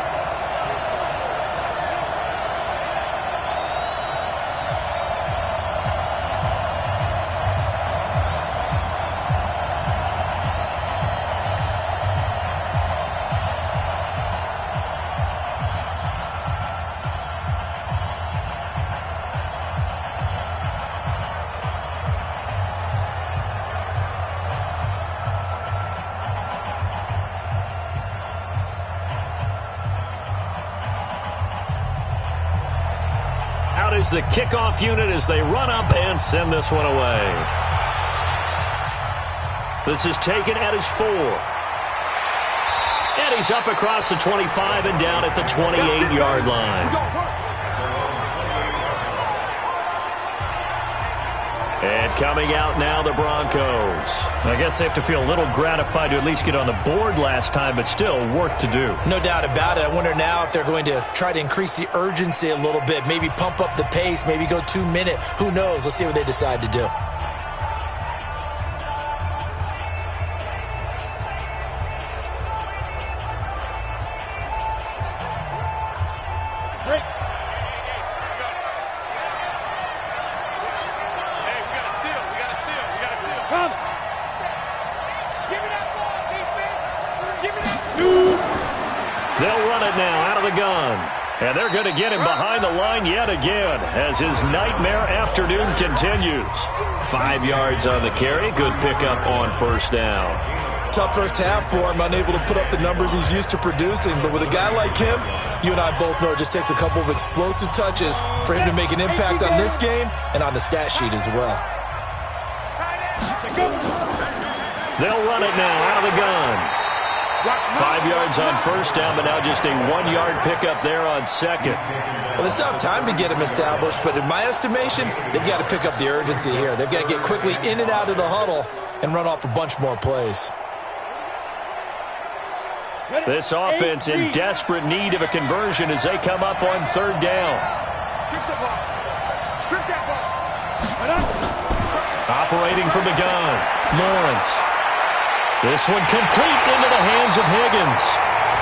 is the kickoff unit as they run up and send this one away. This is taken at his 4. And he's up across the 25 and down at the 28-yard line. And coming out now, the Broncos. I guess they have to feel a little gratified to at least get on the board last time, but still work to do. No doubt about it. I wonder now if they're going to try to increase the urgency a little bit, maybe pump up the pace, maybe go 2-minute. Who knows? Let's see what they decide to do. They'll run it now out of the gun. And they're going to get him behind the line yet again as his nightmare afternoon continues. 5 yards on the carry. Good pickup on first down. Tough first half for him, unable to put up the numbers he's used to producing. But with a guy like him, you and I both know it just takes a couple of explosive touches for him to make an impact on this game and on the stat sheet as well. They'll run it now out of the gun. 5 yards on first down, but now just a 1-yard pickup there on second. Well, they still have time to get him established, but in my estimation, they've got to pick up the urgency here. They've got to get quickly in and out of the huddle and run off a bunch more plays. This offense in desperate need of a conversion as they come up on third down. Strip the ball. Strip that ball. Operating from the gun, Lawrence. This one complete into the hands of Higgins.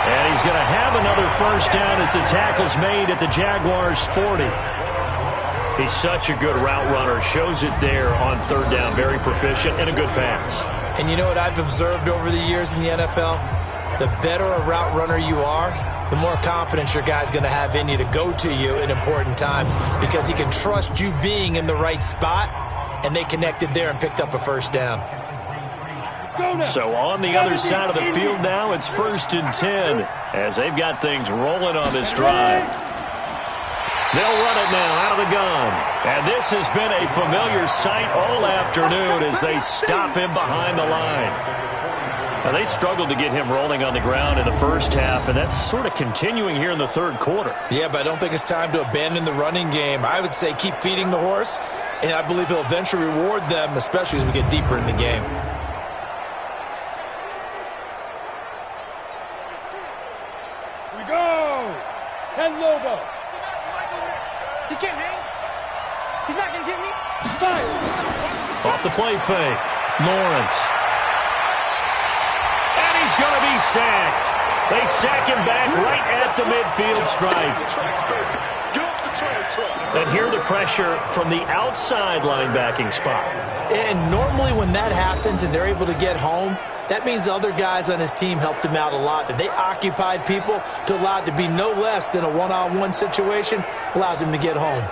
And he's going to have another first down as the tackle's made at the Jaguars' 40. He's such a good route runner. Shows it there on third down. Very proficient and a good pass. And you know what I've observed over the years in the NFL? The better a route runner you are, the more confidence your guy's going to have in you to go to you in important times because he can trust you being in the right spot, and they connected there and picked up a first down. So on the other side of the field now, it's 1st and 10 as they've got things rolling on this drive. They'll run it now out of the gun. And this has been a familiar sight all afternoon as they stop him behind the line. Now, they struggled to get him rolling on the ground in the first half, and that's sort of continuing here in the third quarter. Yeah, but I don't think it's time to abandon the running game. I would say keep feeding the horse, and I believe he'll eventually reward them, especially as we get deeper in the game. We go. 10 Lobo. He can't hang. He's not going to get me. 5. Off the play fake, Lawrence. He's going to be sacked. They sack him back right at the midfield stripe. And here the pressure from the outside linebacking spot. And normally when that happens and they're able to get home, that means the other guys on his team helped him out a lot. That they occupied people to allow it to be no less than a one-on-one situation allows him to get home.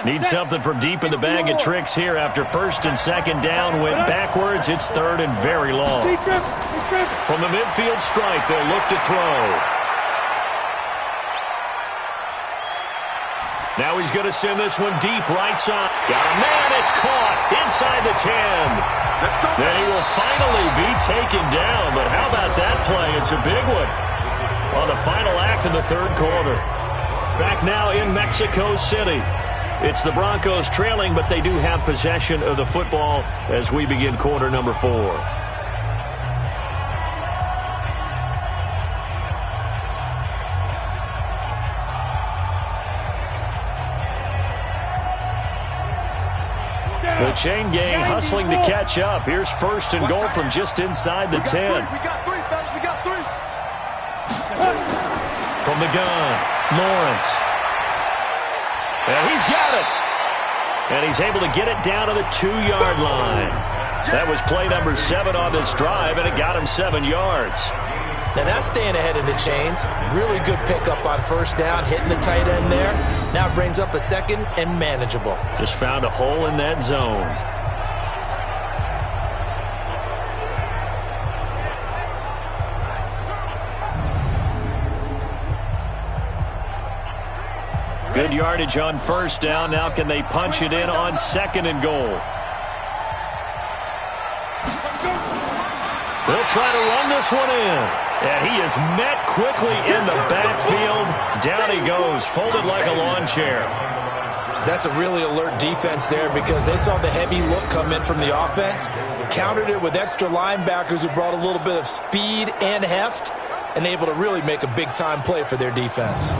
Need something from deep in the bag of tricks here after first and second down. Went backwards. It's third and very long. From the midfield stripe, they'll look to throw. Now he's going to send this one deep right side. Got a man. It's caught inside the 10. Then he will finally be taken down. But how about that play? It's a big one on the final act of the third quarter. Back now in Mexico City. It's the Broncos trailing, but they do have possession of the football as we begin quarter number 4. The chain gang hustling to catch up. Here's first and goal from just inside the 10. We got 3, fellas. We got 3. From the gun, Lawrence. And he's got it. And he's able to get it down to the 2-yard line. That was play number 7 on this drive, and it got him 7 yards. Now that's staying ahead of the chains. Really good pickup on first down, hitting the tight end there. Now it brings up a second and manageable. Just found a hole in that zone. Good yardage on first down. Now can they punch it in on second and goal? They'll try to run this one in. And he is met quickly in the backfield. Down he goes, folded like a lawn chair. That's a really alert defense there because they saw the heavy look come in from the offense, countered it with extra linebackers who brought a little bit of speed and heft, and able to really make a big-time play for their defense.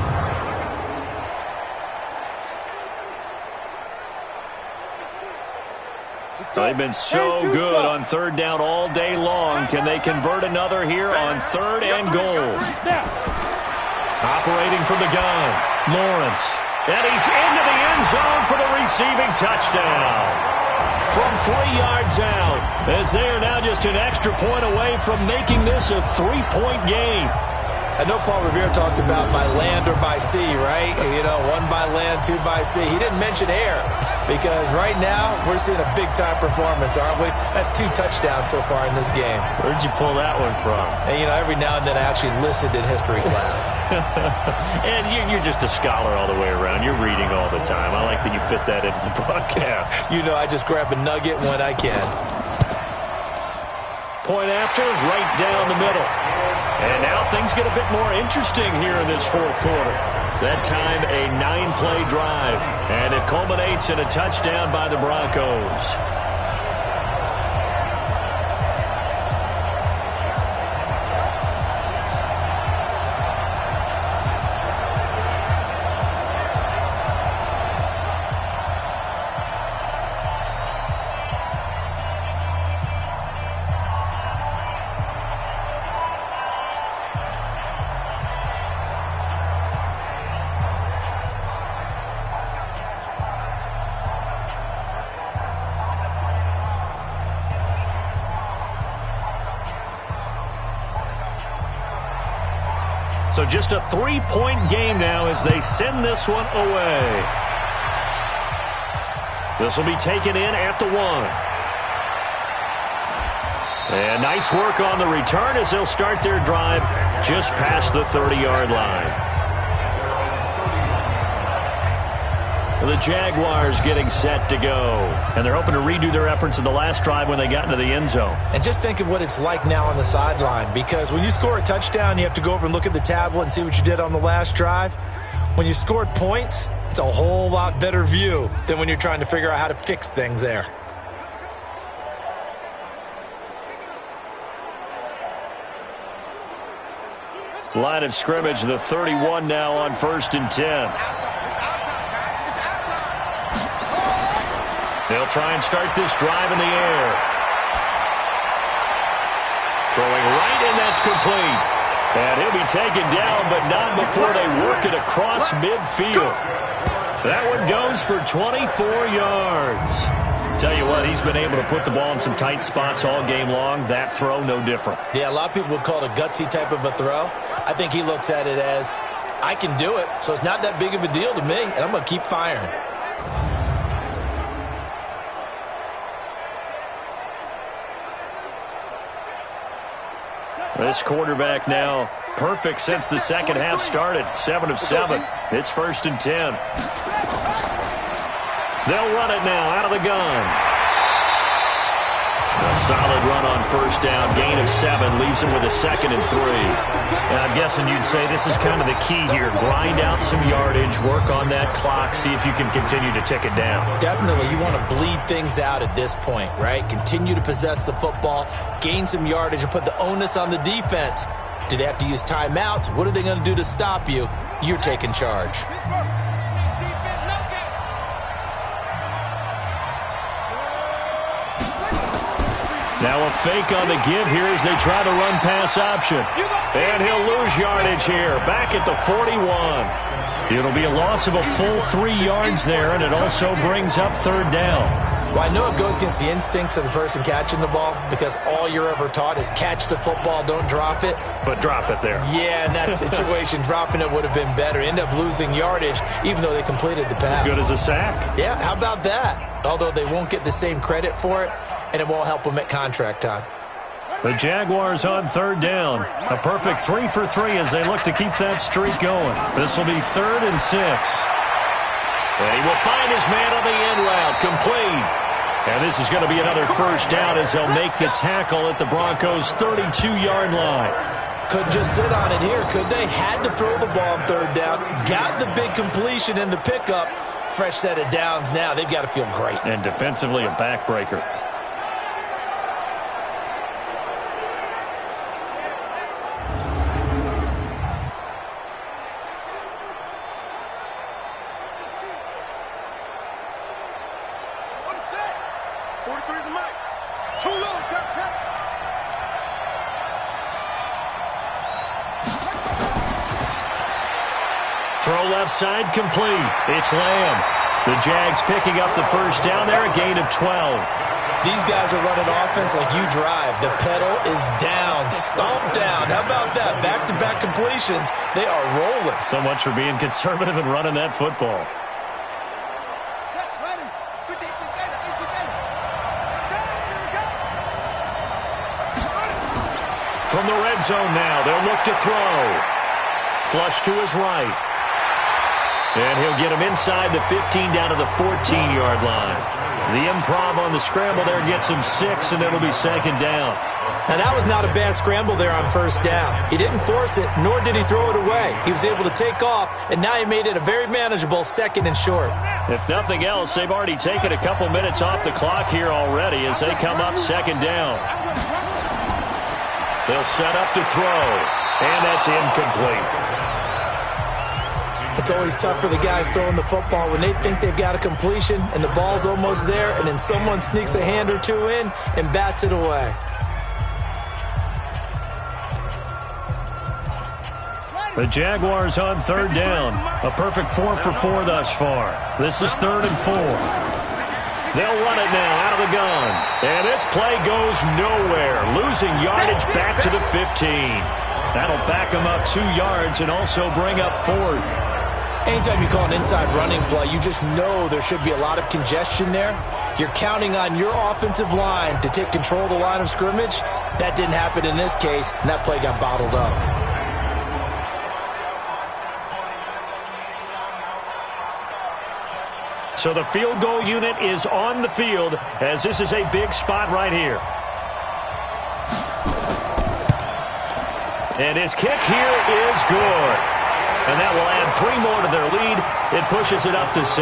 They've been so good on third down all day long. Can they convert another here on third and goal? Operating from the gun, Lawrence. And he's into the end zone for the receiving touchdown. From 3 yards out, as they are now just an extra point away from making this a 3-point game. I know Paul Revere talked about by land or by sea, right? You know, 1 by land, 2 by sea. He didn't mention air because right now we're seeing a big-time performance, aren't we? That's 2 touchdowns so far in this game. Where'd you pull that one from? And, you know, every now and then I actually listened in history class. And you're just a scholar all the way around. You're reading all the time. I like that you fit that into the broadcast. You know, I just grab a nugget when I can. Point after, right down the middle. And now things get a bit more interesting here in this fourth quarter. That time, a 9-play drive. And it culminates in a touchdown by the Broncos. So just a 3-point game now as they send this one away. This will be taken in at the 1. And nice work on the return as they'll start their drive just past the 30-yard line. The Jaguars getting set to go. And they're hoping to redo their efforts in the last drive when they got into the end zone. And just think of what it's like now on the sideline, because when you score a touchdown, you have to go over and look at the tablet and see what you did on the last drive. When you scored points, it's a whole lot better view than when you're trying to figure out how to fix things there. Line of scrimmage, the 31 now on 1st and 10. They'll try and start this drive in the air. Throwing right, and that's complete. And he'll be taken down, but not before they work it across midfield. That one goes for 24 yards. Tell you what, he's been able to put the ball in some tight spots all game long. That throw, no different. Yeah, a lot of people would call it a gutsy type of a throw. I think he looks at it as, I can do it, so it's not that big of a deal to me, and I'm going to keep firing. This quarterback now perfect since the second half started. 7 of 7. It's 1st and 10. They'll run it now out of the gun. A solid run on first down. Gain of 7 leaves him with a 2nd and 3. And I'm guessing you'd say this is kind of the key here. Grind out some yardage, work on that clock, see if you can continue to tick it down. Definitely. You want to bleed things out at this point, right? Continue to possess the football, gain some yardage, and put the onus on the defense. Do they have to use timeouts? What are they going to do to stop you? You're taking charge. Now a fake on the give here as they try to run pass option. And he'll lose yardage here, back at the 41. It'll be a loss of a full 3 yards there, and it also brings up 3rd down. Well, I know it goes against the instincts of the person catching the ball because all you're ever taught is catch the football, don't drop it. But drop it there. Yeah, in that situation, dropping it would have been better. End up losing yardage, even though they completed the pass. As good as a sack. Yeah, how about that? Although they won't get the same credit for it, and it won't help them at contract time. The Jaguars on 3rd down. A perfect 3 for 3 as they look to keep that streak going. This will be 3rd and 6. And he will find his man on the end route, complete. And this is going to be another first down as they'll make the tackle at the Broncos' 32-yard line. Couldn't just sit on it here, could they? Had to throw the ball on 3rd down. Got the big completion in the pickup. Fresh set of downs now. They've got to feel great. And defensively, a backbreaker. Throw left side complete. It's Lamb. The Jags picking up the first down there, a gain of 12. These guys are running offense like you drive. The pedal is down, stomped down. How about that? Back-to-back completions. They are rolling. So much for being conservative and running that football. From the red zone now, they'll look to throw. Flush to his right. And he'll get him inside the 15 down to the 14-yard line. The improv on the scramble there gets him 6, and it'll be 2nd down. Now, that was not a bad scramble there on 1st down. He didn't force it, nor did he throw it away. He was able to take off, and now he made it a very manageable 2nd and short. If nothing else, they've already taken a couple minutes off the clock here already as they come up 2nd down. They'll set up to throw, and that's incomplete. It's always tough for the guys throwing the football when they think they've got a completion and the ball's almost there, and then someone sneaks a hand or two in and bats it away. The Jaguars on 3rd down. A perfect 4 for 4 thus far. This is 3rd and 4. They'll run it now out of the gun. And this play goes nowhere. Losing yardage back to the 15. That'll back them up 2 yards and also bring up 4th. Anytime you call an inside running play, you just know there should be a lot of congestion there. You're counting on your offensive line to take control of the line of scrimmage. That didn't happen in this case, and that play got bottled up. So the field goal unit is on the field as this is a big spot right here. And his kick here is good. And that will add 3 more to their lead. It pushes it up to 6.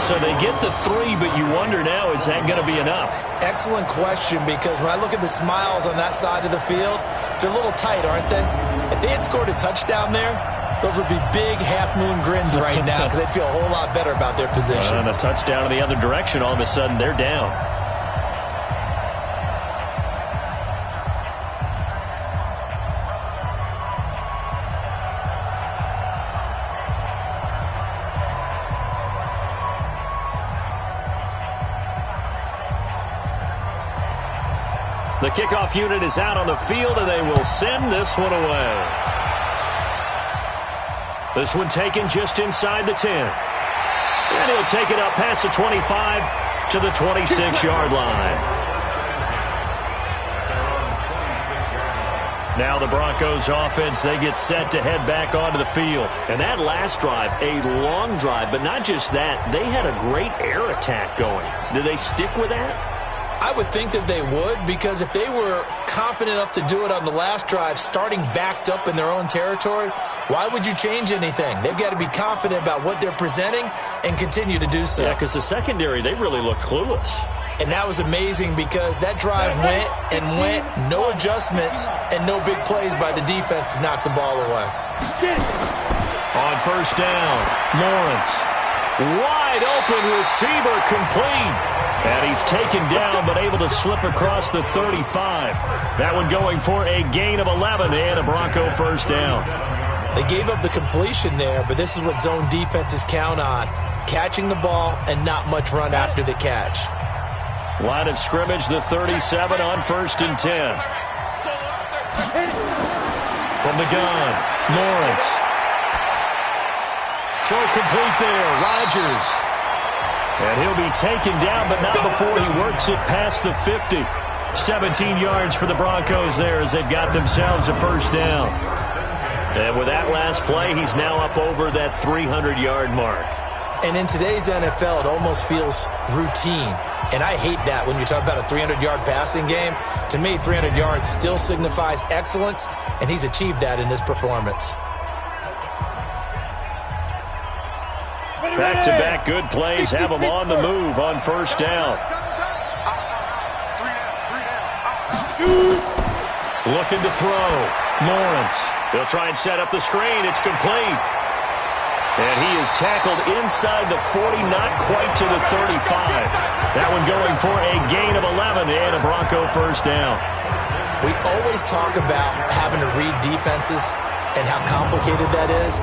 So they get the 3, but you wonder now, is that going to be enough? Excellent question, because when I look at the smiles on that side of the field, they're a little tight, aren't they? If they had scored a touchdown there, those would be big half-moon grins right now because they feel a whole lot better about their position. And a touchdown in the other direction, all of a sudden they're down. The kickoff unit is out on the field, and they will send this one away. This one taken just inside the 10. And he'll take it up past the 25 to the 26-yard line. Now the Broncos offense, they get set to head back onto the field. And that last drive, a long drive, but not just that. They had a great air attack going. Do they stick with that? I would think that they would, because if they were confident enough to do it on the last drive, starting backed up in their own territory, why would you change anything? They've got to be confident about what they're presenting and continue to do so. Yeah, because the secondary, they really look clueless. And that was amazing because that drive went and went, no adjustments, and no big plays by the defense to knock the ball away. On 1st down, Lawrence. Wide open receiver, complete. And he's taken down but able to slip across the 35. That one going for a gain of 11 and a Bronco 1st down. They gave up the completion there, but this is what zone defenses count on. catching the ball and not much run after the catch. Line of scrimmage, the 37 on 1st and 10. From the gun, Lawrence. Throw complete there, Rodgers. And he'll be taken down, but not before he works it past the 50. 17 yards for the Broncos there as they've got themselves a first down. And with that last play, he's now up over that 300-yard mark. And in today's NFL, it almost feels routine. And I hate that when you talk about a 300-yard passing game. To me, 300 yards still signifies excellence, and he's achieved that in this performance. Back-to-back good plays have him on the move on first down. Looking to throw. Lawrence. They'll try and set up the screen. It's complete. And he is tackled inside the 40, not quite to the 35. That one going for a gain of 11 and a Bronco first down. We always talk about having to read defenses and how complicated that is.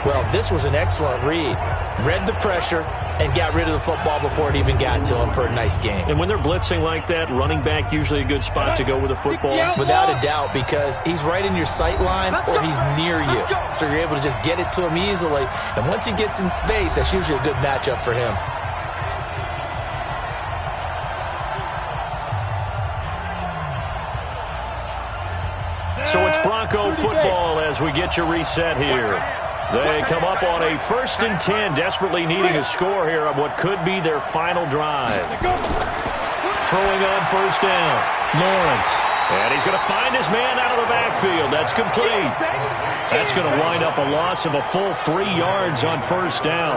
Well, this was an excellent read. Read the pressure and got rid of the football before it even got to him for a nice game. And when they're blitzing like that, running back usually a good spot to go with a football? Without a doubt, because he's right in your sight line or he's near you. So you're able to just get it to him easily. And once he gets in space, that's usually a good matchup for him. So it's Bronco football as we get you reset here. They come up on a 1st and 10, desperately needing a score here on what could be their final drive. Throwing on first down, Lawrence. And he's going to find his man out of the backfield. That's complete. That's going to wind up a loss of a full 3 yards on first down.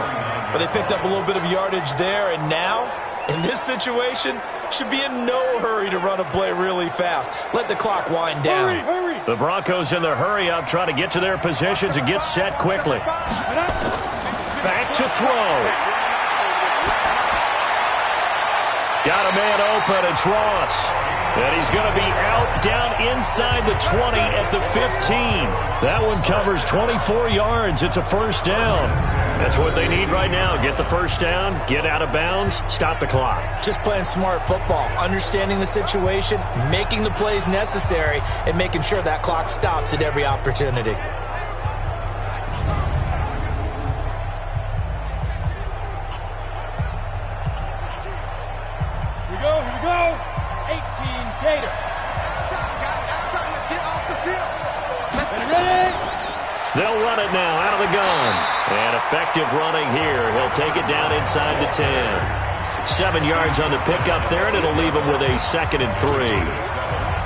But they picked up a little bit of yardage there, and now, in this situation, should be in no hurry to run a play really fast. Let the clock wind down. Hurry. The Broncos in their hurry-up try to get to their positions and get set quickly. Back to throw. Got a man open. It's Ross. And he's going to be out down inside the 20 at the 15. That one covers 24 yards. It's a first down. That's what they need right now. Get the first down, get out of bounds, stop the clock. Just playing smart football, understanding the situation, making the plays necessary, and making sure that clock stops at every opportunity. Here we go. 18 Gator. Let's get off the field. Let's get ready. They'll run it now out of the gun. And effective running here. He'll take it down inside the 10. 7 yards on the pickup there, and it'll leave him with a 2nd and 3.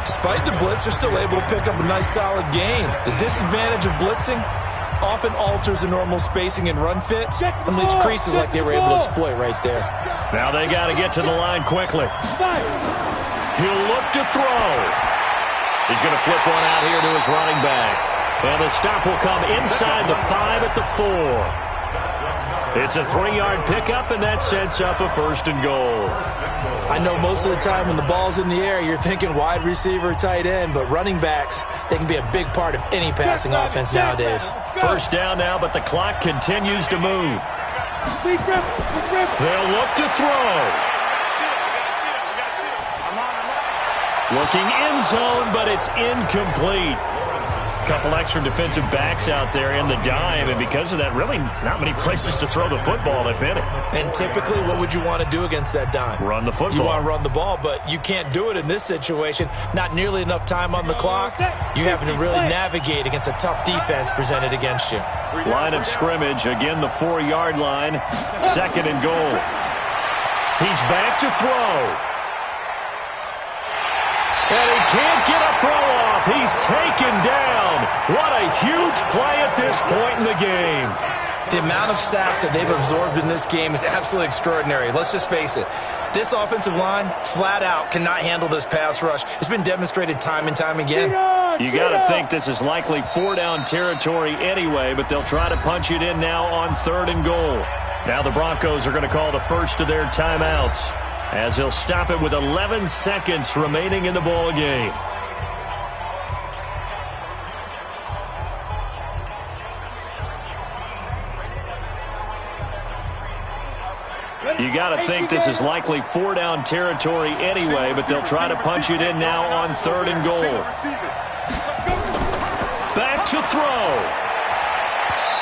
Despite the blitz, they're still able to pick up a nice solid gain. The disadvantage of blitzing often alters the normal spacing and run fits and leaves creases like they were able to exploit right there. Now they got to get to the line quickly. He'll look to throw. He's going to flip one out here to his running back. And the stop will come inside the 5 at the 4. It's a 3-yard pickup, and that sets up a 1st and goal. I know most of the time when the ball's in the air, you're thinking wide receiver, tight end, but running backs, they can be a big part of any passing offense nowadays. First down now, but the clock continues to move. They'll look to throw. Looking end zone, but it's incomplete. Couple extra defensive backs out there in the dime, and because of that, really not many places to throw the football, if any. And typically, what would you want to do against that dime? Run the football. You want to run the ball, but you can't do it in this situation. Not nearly enough time on the clock. You having to really navigate against a tough defense presented against you. Line of scrimmage, again the 4-yard line. 2nd and goal. He's back to throw. And he can't get a throw off. He's taken down. What a huge play at this point in the game. The amount of sacks that they've absorbed in this game is absolutely extraordinary. Let's just face it. This offensive line, flat out, cannot handle this pass rush. It's been demonstrated time and time again. You got to think this is likely 4-down territory anyway, but they'll try to punch it in now on 3rd and goal. Now the Broncos are going to call the first of their timeouts, as he'll stop it with 11 seconds remaining in the ball game. You got to think this is likely 4-down territory anyway, but they'll try to punch it in now on 3rd and goal. Back to throw.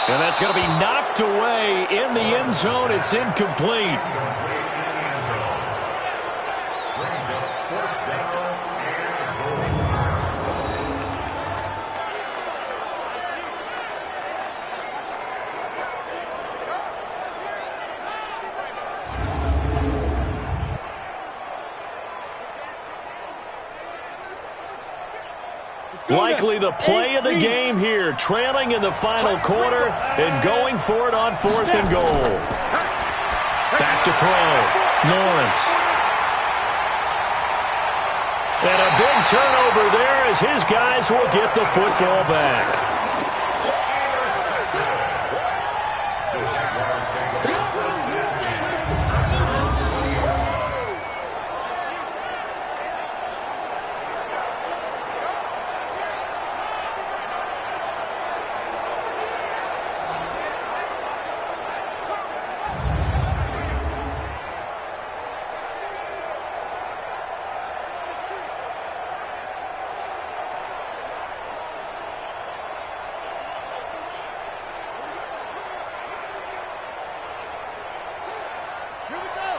And that's going to be knocked away in the end zone. It's incomplete. Likely the play of the game here, trailing in the final quarter and going for it on 4th and goal. Back to throw. Lawrence. And a big turnover there as his guys will get the football back.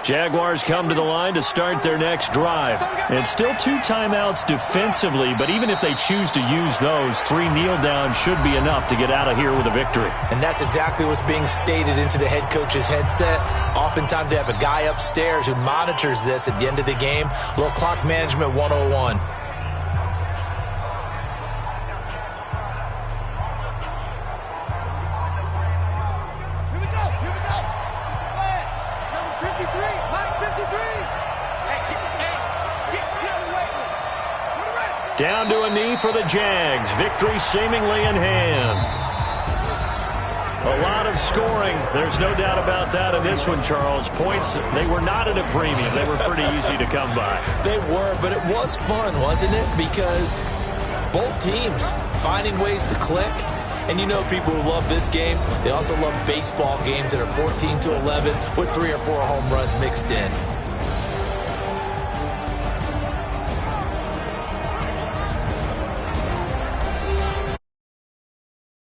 Jaguars come to the line to start their next drive. And still 2 timeouts defensively, but even if they choose to use those, 3 kneel downs should be enough to get out of here with a victory. And that's exactly what's being stated into the head coach's headset. Oftentimes they have a guy upstairs who monitors this at the end of the game. A little clock management 101. Down to a knee for the Jags. Victory seemingly in hand. A lot of scoring. There's no doubt about that in this one, Charles. Points, they were not at a premium. They were pretty easy to come by. They were, but it was fun, wasn't it? Because both teams finding ways to click. And you know people who love this game, they also love baseball games that are 14-11 with 3 or 4 home runs mixed in.